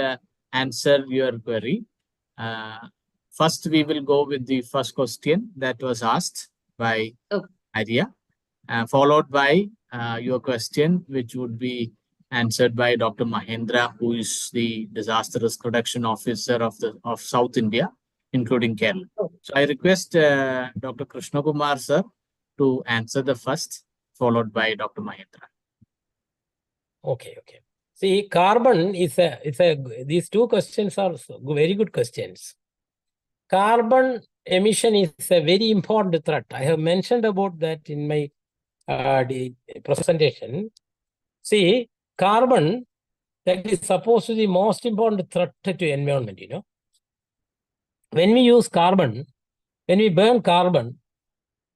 answer your query. First, we will go with the first question that was asked by Arya, followed by your question, which would be answered by Dr. Mahendra, who is the Disaster Risk Reduction Officer of South India, including Kerala. So I request Dr. Krishnakumar sir to answer the first, followed by Dr. Mahendra. Okay. See, carbon is these two questions are very good questions. Carbon emission is a very important threat. I have mentioned about that in my presentation. See, carbon, that is supposed to be the most important threat to environment, When we use carbon, when we burn carbon,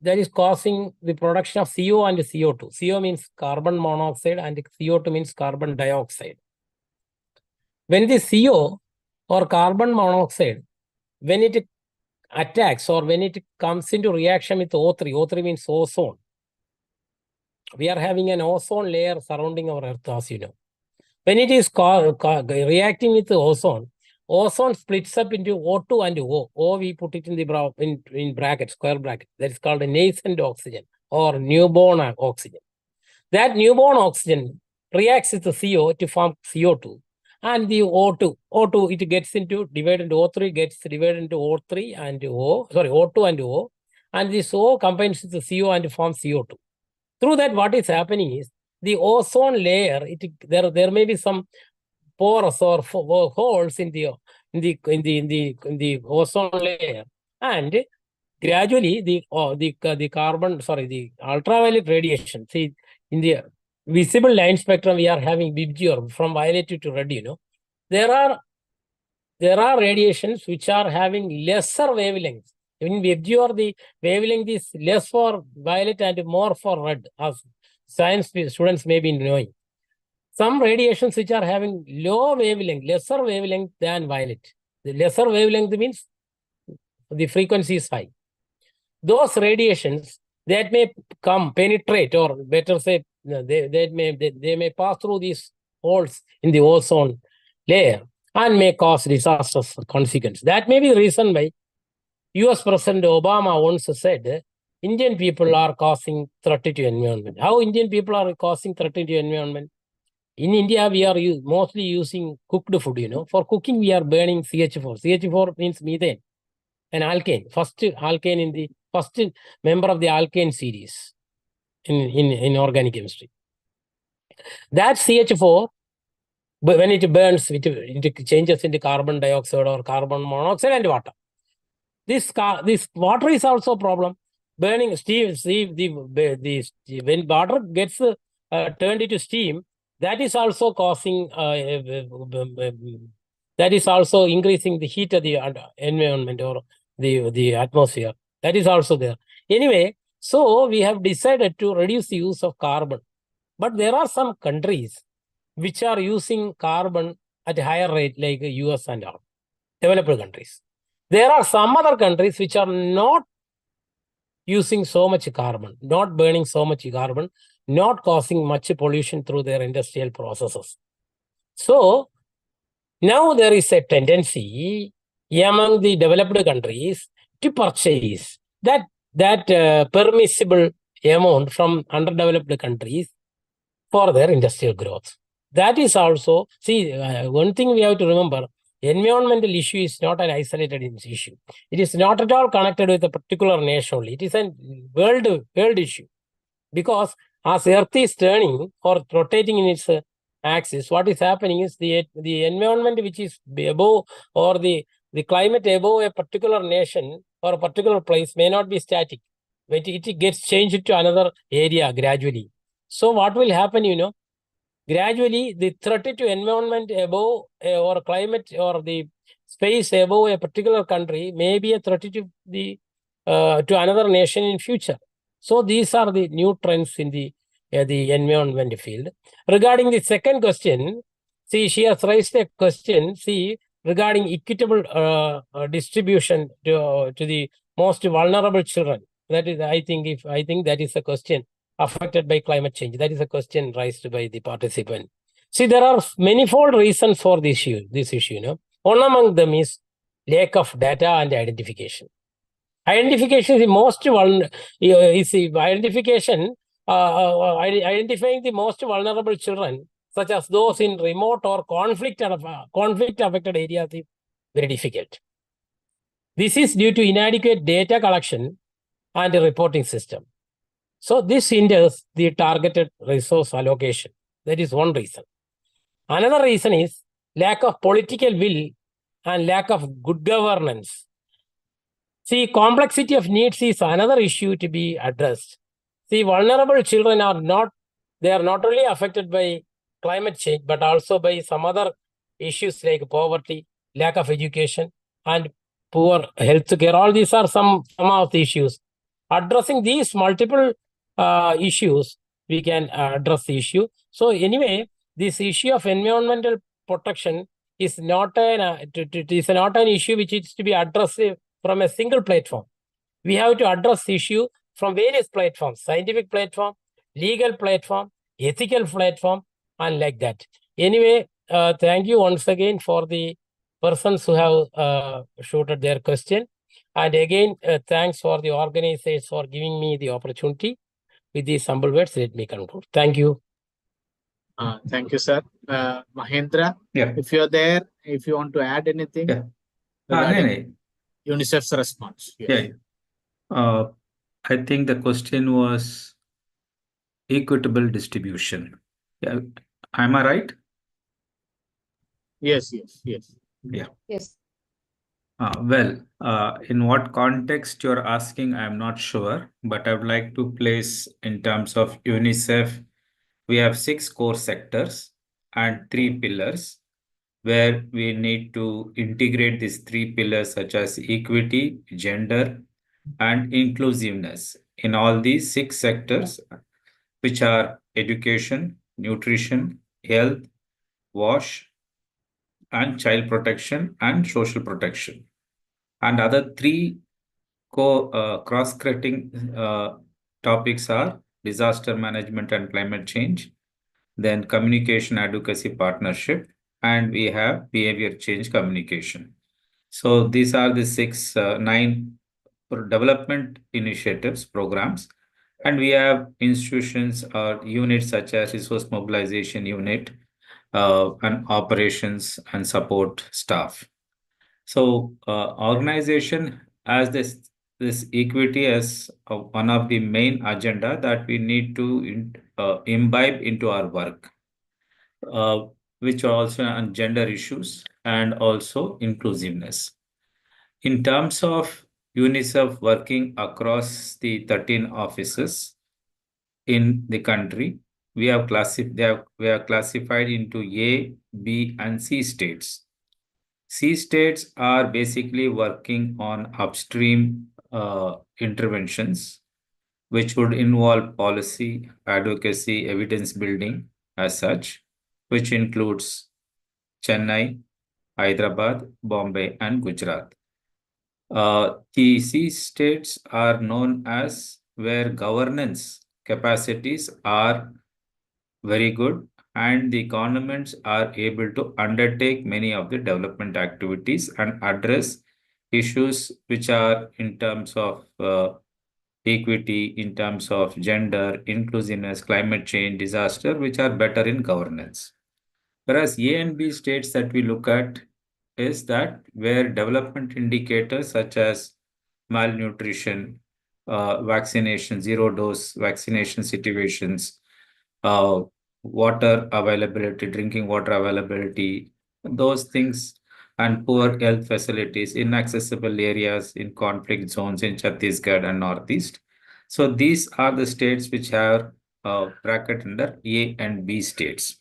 that is causing the production of CO and CO2. CO means carbon monoxide and CO2 means carbon dioxide. When the CO or carbon monoxide, when it attacks or when it comes into reaction with O3, O3 means ozone. We are having an ozone layer surrounding our Earth, as you know. When it is reacting with the ozone splits up into O2 and O. O we put it in bracket, square bracket. That is called a nascent oxygen or newborn oxygen. That newborn oxygen reacts with the CO to form CO2. And the O2 it gets divided into O3, gets divided into O2 and O. And this O combines with the CO and forms CO2. Through that, what is happening is the ozone layer, there may be some pores or holes in the ozone layer, and gradually the ultraviolet radiation. See, in the visible line spectrum, we are having VIBGYOR from violet to red. There are radiations which are having lesser wavelengths. In VIBGYOR, the wavelength is less for violet and more for red, as science students may be knowing. Some radiations which are having lesser wavelength than violet. The lesser wavelength means the frequency is high. Those radiations that may penetrate, or better say, they may pass through these holes in the ozone layer and may cause disastrous consequences. That may be the reason why US President Obama once said, Indian people are causing threat to environment. How Indian people are causing threat to environment? In India, we are mostly using cooked food, For cooking, we are burning CH4. CH4 means methane, an alkane. First alkane in the first member of the alkane series in organic chemistry. That CH4, when it burns, it changes into carbon dioxide or carbon monoxide and water. This water is also a problem. Burning steam, when water gets turned into steam, that is also causing, that is also increasing the heat of the environment or the atmosphere. That is also there. Anyway, so we have decided to reduce the use of carbon. But there are some countries which are using carbon at a higher rate, like US and all, developed countries. There are some other countries which are not using so much carbon, not burning so much carbon, not causing much pollution through their industrial processes. So now there is a tendency among the developed countries to purchase that permissible amount from underdeveloped countries for their industrial growth. That is also, one thing we have to remember, environmental issue is not an isolated issue. It is not at all connected with a particular nation only. It is a world issue. Because as Earth is turning or rotating in its axis, what is happening is the environment which is above or the climate above a particular nation or a particular place may not be static. But it gets changed to another area gradually. So what will happen, gradually the threat to environment above or climate or the space above a particular country may be a threat to another nation in future. So these are the new trends in the environment field. Regarding the second question, she has raised a question, regarding equitable distribution to the most vulnerable children. That is, I think that is a question affected by climate change. That is a question raised by the participant. There are manifold reasons for this issue. One among them is lack of data and identification. Identification is the most identifying the most vulnerable children, such as those in remote or conflict-affected areas, is very difficult. This is due to inadequate data collection and a reporting system. So this hinders the targeted resource allocation. That is one reason. Another reason is lack of political will and lack of good governance. Complexity of needs is another issue to be addressed. Vulnerable children are not only affected by climate change, but also by some other issues like poverty, lack of education, and poor health care. All these are some of the issues. Addressing these multiple issues, we can address the issue. So anyway, this issue of environmental protection is not an issue which is to be addressed from a single platform. We have to address the issue from various platforms: scientific platform, legal platform, ethical platform, and like that. Anyway, thank you once again for the persons who have shooted their question. And again, thanks for the organizers for giving me the opportunity. With these humble words, let me conclude. Thank you. Thank you, sir. Mahendra, if you're there, if you want to add anything regarding UNICEF's response. Yes. I think the question was equitable distribution. Yeah. Am I right? Yes. Yeah. Yes. Well, in what context you're asking, I'm not sure, but I would like to place in terms of UNICEF, we have 6 core sectors and 3 pillars where we need to integrate these 3 pillars such as equity, gender, and inclusiveness in all these 6 sectors, which are education, nutrition, health, wash, and child protection and social protection. And other 3 cross-cutting topics are disaster management and climate change, then communication advocacy partnership, and we have behavior change communication. So these are the 9 development initiatives, programs, and we have institutions or units such as resource mobilization unit and operations and support staff. So organization as this equity as one of the main agenda that we need to imbibe into our work, which are also on gender issues and also inclusiveness. In terms of UNICEF working across the 13 offices in the country, we are classified into A, B, and C states. C states are basically working on upstream interventions, which would involve policy, advocacy, evidence building as such, which includes Chennai, Hyderabad, Bombay, and Gujarat. The C states are known as where governance capacities are very good and the governments are able to undertake many of the development activities and address issues which are in terms of equity, in terms of gender, inclusiveness, climate change, disaster, which are better in governance. Whereas A and B states that we look at is that where development indicators such as malnutrition, vaccination, zero dose vaccination situations, water availability, drinking water availability, those things, and poor health facilities, inaccessible areas in conflict zones in Chhattisgarh and Northeast. So these are the states which have bracket under A and B states.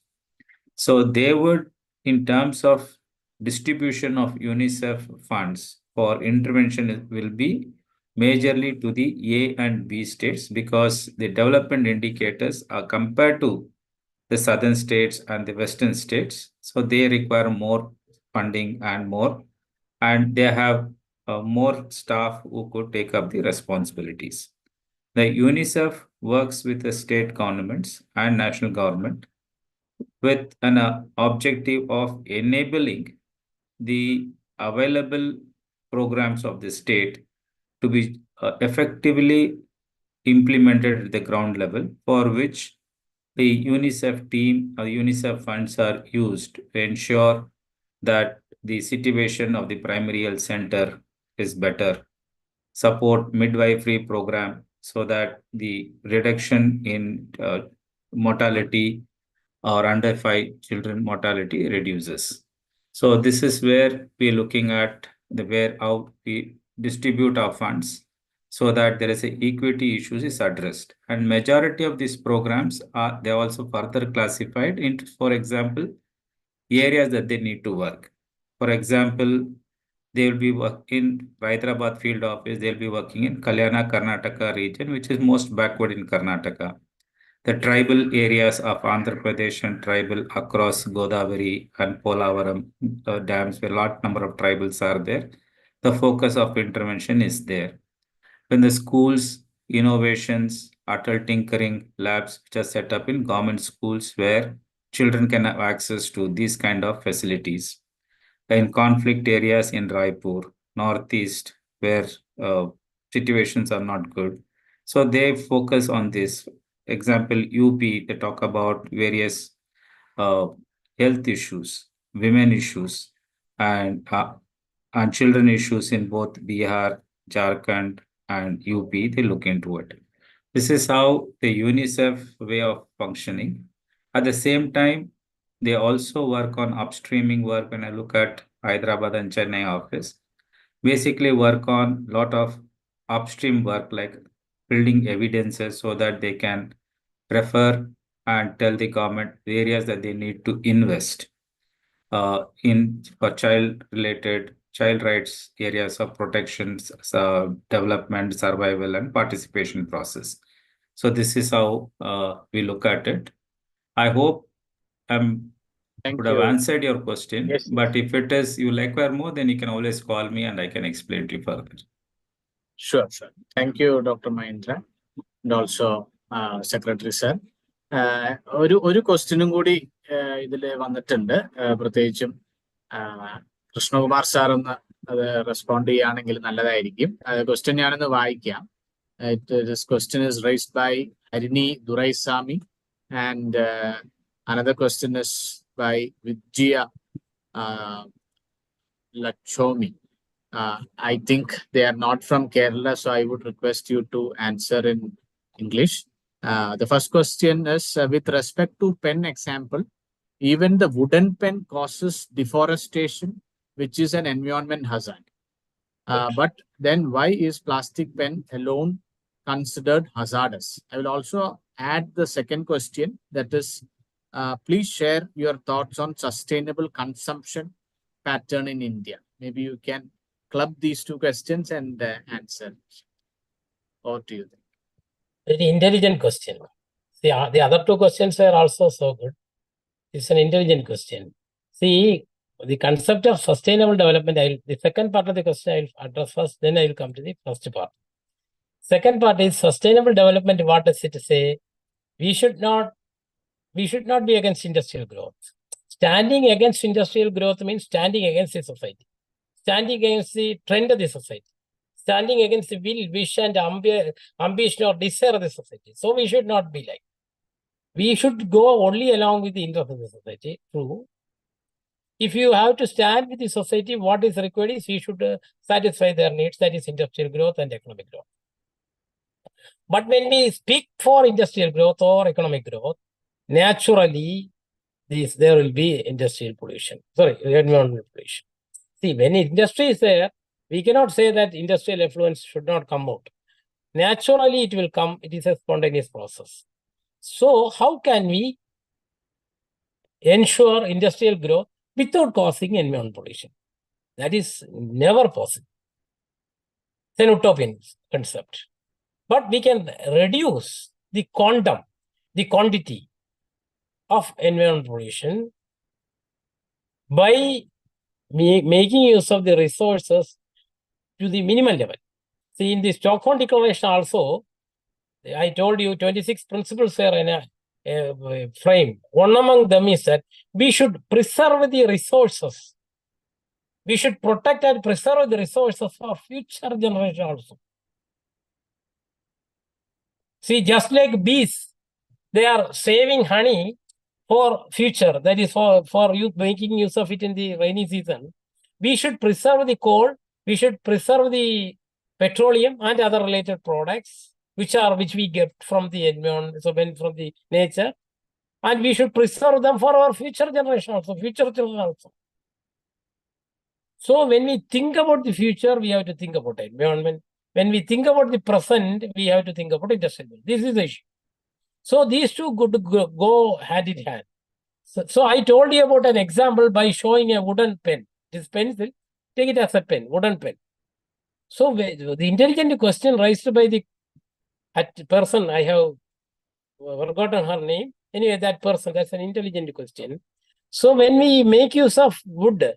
So they would, in terms of distribution of UNICEF funds for intervention, will be majorly to the A and B states because the development indicators are compared to the southern states and the western states. So they require more funding and more, and they have more staff who could take up the responsibilities. The UNICEF works with the state governments and national government with an objective of enabling the available programs of the state to be effectively implemented at the ground level, for which the UNICEF team or UNICEF funds are used to ensure that the situation of the primary health center is better, support midwifery program so that the reduction in mortality or under 5 children mortality reduces. So this is where we're looking at where how we distribute our funds so that there is a equity issues is addressed. And majority of these programs are they also further classified into, for example, areas that they need to work. For example, they will be working in Hyderabad field office, they'll be working in Kalyana, Karnataka region, which is most backward in Karnataka. The tribal areas of Andhra Pradesh and tribal across Godavari and Polavaram dams, where a lot number of tribals are there, the focus of intervention is there. When the schools, innovations, adult tinkering labs, which are set up in government schools where children can have access to these kind of facilities. In conflict areas in Raipur, Northeast, where situations are not good. So they focus on this. Example, UP, they talk about various health issues, women issues, and children issues in both Bihar, Jharkhand, and UP. They look into it. This is how the UNICEF way of functioning. At the same time, they also work on upstreaming work. When I look at Hyderabad and Chennai office, basically work on a lot of upstream work like building evidences so that they can refer and tell the government the areas that they need to invest in for child rights areas of protections, development, survival, and participation process. So this is how we look at it. I hope would have answered your question. Yes, but if it is you require more, then you can always call me and I can explain to you further. Sure, sir. Thank you, Dr. Mahindra, and also Secretary Sir. ഒരു ക്വസ്റ്റ്യനും കൂടി ഇതിൽ വന്നിട്ടുണ്ട്, പ്രത്യേകിച്ചും Krishnakumar sir എന്ന് അത് respond ചെയ്യുകയാണെങ്കിൽ നല്ലതായിരിക്കും. ക്വസ്റ്റ്യൻ ഞാനൊന്ന് വായിക്കാം. This question is raised by Harini Duraisamy, and another question is by Vijaya Lachomi. I think they are not from Kerala, so I would request you to answer in English. The first question is with respect to pen example, even the wooden pen causes deforestation, which is an environment hazard. But then why is plastic pen alone considered hazardous? I will also add the second question, that is, please share your thoughts on sustainable consumption pattern in India. Maybe you can club these two questions and answer. Or do you think? Very intelligent question. The other two questions were also so good. It's an intelligent question. See, the concept of sustainable development, the second part of the question I will address first, then I will come to the first part. Second part is sustainable development. What does it say? We should not be against industrial growth. Standing against industrial growth means standing against the society, standing against the trend of the society, standing against the will, wish, and ambition or desire of the society. So we should not be like. We should go only along with the interest of the society. True. If you have to stand with the society, what is required is we should satisfy their needs, that is industrial growth and economic growth. But when we speak for industrial growth or economic growth, naturally, there will be industrial pollution. Sorry, environmental pollution. See, when industry is there, we cannot say that industrial effluence should not come out. Naturally, it will come. It is a spontaneous process. So, how can we ensure industrial growth without causing environmental pollution? That is never possible. It's an utopian concept. But we can reduce the quantum, the quantity of environmental pollution by making use of the resources to the minimal level. See, in the Stockholm Declaration also, I told you 26 principles are in a frame. One among them is that we should preserve the resources. We should protect and preserve the resources for future generations also. See, just like bees, they are saving honey for future, that is for you making use of it in the rainy season. We should preserve the coal, we should preserve the petroleum and other related products, which we get from the environment, so from the nature, and we should preserve them for our future generation also, future children also. So when we think about the future, we have to think about environment. When we think about the present, we have to think about industrial. This is the issue. So these two go hand in hand. So I told you about an example by showing a wooden pen. This pencil, take it as a pen, wooden pen. So the intelligent question raised by the person, I have forgotten her name. Anyway, that person, that's an intelligent question. So when we make use of wood,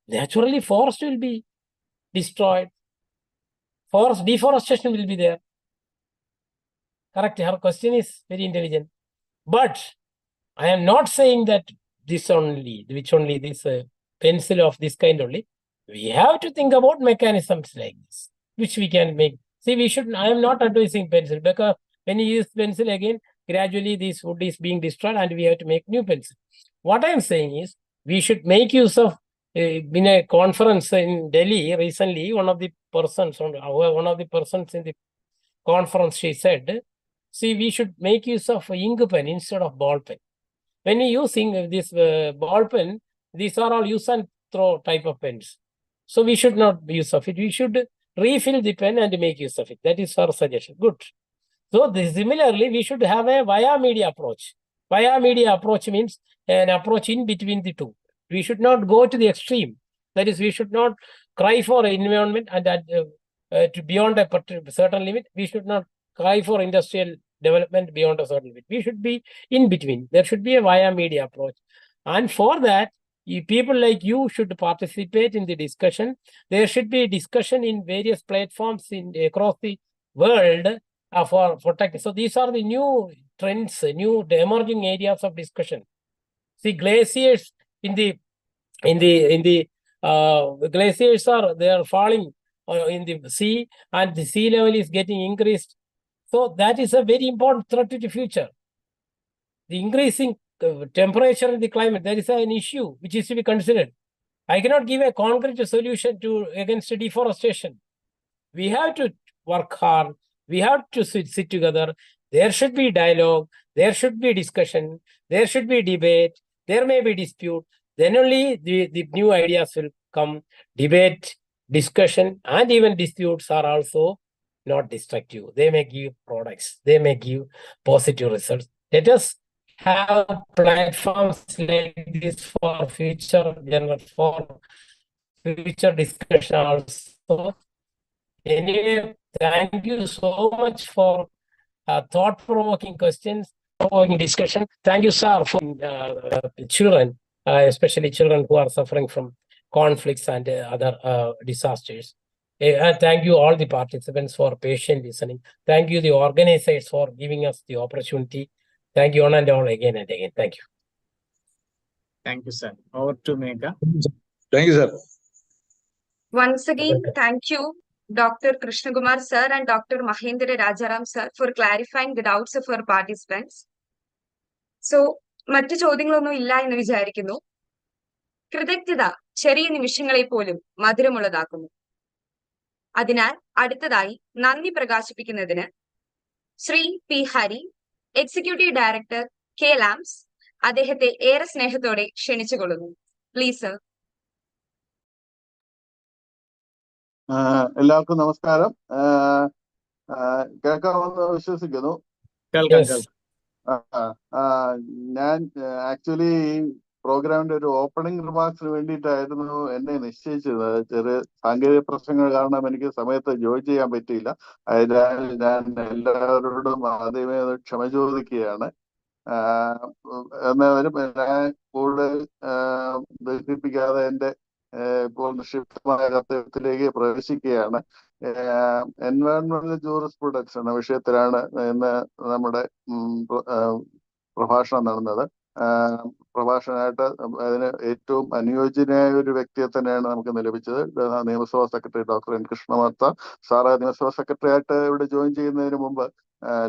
naturally forest will be destroyed. Forest deforestation will be there. Correct. Her question is very intelligent. But I am not saying that this pencil of this kind only. We have to think about mechanisms like this, which we can make. See, I am not advising pencil, because when you use pencil again, gradually this wood is being destroyed and we have to make new pencil. What I am saying is, we should make use of, in a conference in Delhi recently, one of the persons in the conference, she said, see, we should make use of ink pen instead of ball pen. When you using this ball pen, these are all use and throw type of pens. So we should not use of it. We should refill the pen and make use of it. That is our suggestion. Good. So similarly, we should have a via media approach. Via media approach means an approach in between the two. We should not go to the extreme. That is, we should not cry for environment and to beyond a certain limit. We should not cry for industrial development beyond a certain limit. We should be in between. There should be a via media approach. And for that, people like you should participate in the discussion. There should be discussion in various platforms across the world for tech. So these are the new trends, new emerging areas of discussion. See, glaciers in the glaciers they are falling in the sea, and the sea level is getting increased. So that is a very important threat to the future. The increasing temperature in the climate, there is an issue which is to be considered. I cannot give a concrete solution against deforestation. We have to work hard. We have to sit together. There should be dialogue. There should be discussion. There should be debate. There may be dispute. Then only the new ideas will come. Debate, discussion, and even disputes are also not destructive. They may give products. They may give positive results. Let us have platforms like this for future discussion also. Anyway, thank you so much for thought-provoking questions, provoking discussion. Thank you, sir, for children, especially children who are suffering from conflicts and other disasters. And thank you all the participants for patient listening. Thank you the organizers for giving us the opportunity. Thank you all and all again and again. Thank you. Thank you, sir. Over to Megha. Thank you, sir. Once again, thank you, Dr. Krishnakumar sir and Dr. Mahendra Rajaram sir, for clarifying the doubts of our participants. So, മറ്റു ചോദ്യങ്ങളൊന്നും ഇല്ല എന്ന് വിചാരിക്കുന്നു. കൃതജ്ഞത ചെറിയ നിമിഷങ്ങളെ പോലും മധുരമുള്ളതാക്കുന്നു. അതിനാൽ അടുത്തതായി നന്ദി പ്രകാശിപ്പിക്കുന്നതിന് Sri P Hari, executive director K LAMS, അദ്ദേഹത്തെ ഏറെ സ്നേഹത്തോടെ ക്ഷണിച്ചുകൊള്ളുന്നു. Please sir. എല്ലാവർക്കും നമസ്കാരം. കേൾക്കാമെന്ന് വിശ്വസിക്കുന്നു. ഞാൻ ആക്ച്വലി ഈ പ്രോഗ്രാമിന്റെ ഒരു ഓപ്പണിംഗ് റിമാർക്സിന് വേണ്ടിയിട്ടായിരുന്നു എന്നെ നിശ്ചയിച്ചത്. ചെറിയ സാങ്കേതിക പ്രശ്നങ്ങൾ കാരണം എനിക്ക് സമയത്ത് ജോയിൻ ചെയ്യാൻ പറ്റിയില്ല. അതിനാൽ ഞാൻ എല്ലാവരോടും ആദ്യമേ ക്ഷമ ചോദിക്കുകയാണ്. എന്നാലും ഞാൻ കൂടുതൽ ദീർഘിപ്പിക്കാതെ എൻ്റെ ഇപ്പോൾ നിക്ഷിപ്തമായ കർത്തവ്യത്തിലേക്ക് പ്രവേശിക്കുകയാണ്. എൻവയോൺമെന്റൽ ജൂറിസ്പ്രുഡൻസ് എന്ന വിഷയത്തിലാണ് ഇന്ന് നമ്മുടെ പ്രഭാഷണം നടന്നത്. പ്രഭാഷണമായിട്ട് അതിന് ഏറ്റവും അനുയോജ്യനായ ഒരു വ്യക്തിയെ തന്നെയാണ് നമുക്ക് ലഭിച്ചത്. നിയമസഭാ secretary doctor N Krishnakumar sir നിയമസഭാ സെക്രട്ടറി ആയിട്ട് ഇവിടെ ജോയിൻ ചെയ്യുന്നതിന് മുമ്പ്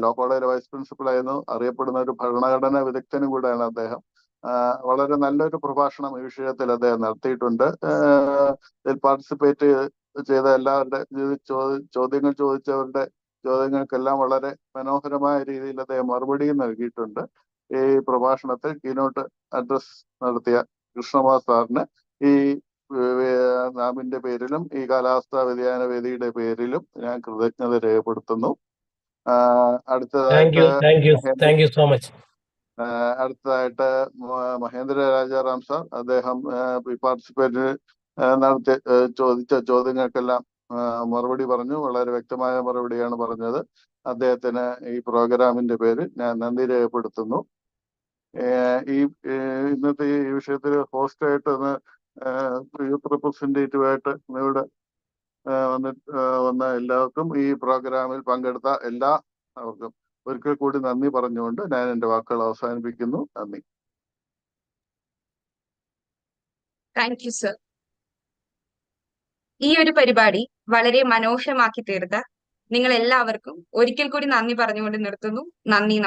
ലോ കോളേജിലെ വൈസ് പ്രിൻസിപ്പൾ ആയിരുന്നു. അറിയപ്പെടുന്ന ഒരു ഭരണഘടനാ വിദഗ്ധനും കൂടെയാണ് അദ്ദേഹം. വളരെ നല്ലൊരു പ്രഭാഷണം ഈ വിഷയത്തിൽ അദ്ദേഹം നടത്തിയിട്ടുണ്ട്. ഇതിൽ പാർട്ടിസിപ്പേറ്റ് ചെയ്ത എല്ലാവരുടെ ചോദ്യങ്ങൾ ചോദിച്ചവരുടെ ചോദ്യങ്ങൾക്കെല്ലാം വളരെ മനോഹരമായ രീതിയിൽ അദ്ദേഹം മറുപടിയും നൽകിയിട്ടുണ്ട്. ഈ പ്രഭാഷണത്തിൽ കീനോട്ട് അഡ്രസ് നടത്തിയ കൃഷ്ണകുമാർ സാറിന് ഈ നാമിന്റെ പേരിലും ഈ കാലാവസ്ഥാ വ്യതിയാന വേദിയുടെ പേരിലും ഞാൻ കൃതജ്ഞത രേഖപ്പെടുത്തുന്നു. അടുത്തതായിട്ട് മഹേന്ദ്ര രാജാറാം സാർ, അദ്ദേഹം പാർട്ടിസിപ്പേറ്റ് നടത്തി ചോദിച്ച ചോദ്യങ്ങൾക്കെല്ലാം മറുപടി പറഞ്ഞു. വളരെ വ്യക്തമായ മറുപടിയാണ് പറഞ്ഞത്. അദ്ദേഹത്തിന് ഈ പ്രോഗ്രാമിന്റെ പേരിൽ ഞാൻ നന്ദി രേഖപ്പെടുത്തുന്നു. ഇന്നത്തെ ഈ വിഷയത്തിൽ ഹോസ്റ്റായിട്ട് യൂത്ത് റെപ്രസെന്റേറ്റീവായിട്ട് ഇവിടെ വന്ന എല്ലാവർക്കും ഈ പ്രോഗ്രാമിൽ പങ്കെടുത്ത എല്ലാവർക്കും ഒരിക്കൽ കൂടി നന്ദി പറഞ്ഞുകൊണ്ട് ഞാൻ എൻ്റെ വാക്കുകൾ അവസാനിപ്പിക്കുന്നു. നന്ദി. Thank you sir. ഈ ഒരു പരിപാടി വളരെ മനോഹരമാക്കി തീർത്ത നിങ്ങൾ എല്ലാവർക്കും ഒരിക്കൽ കൂടി നന്ദി പറഞ്ഞുകൊണ്ട് നിർത്തുന്നു. നന്ദി, നമസ്കാരം.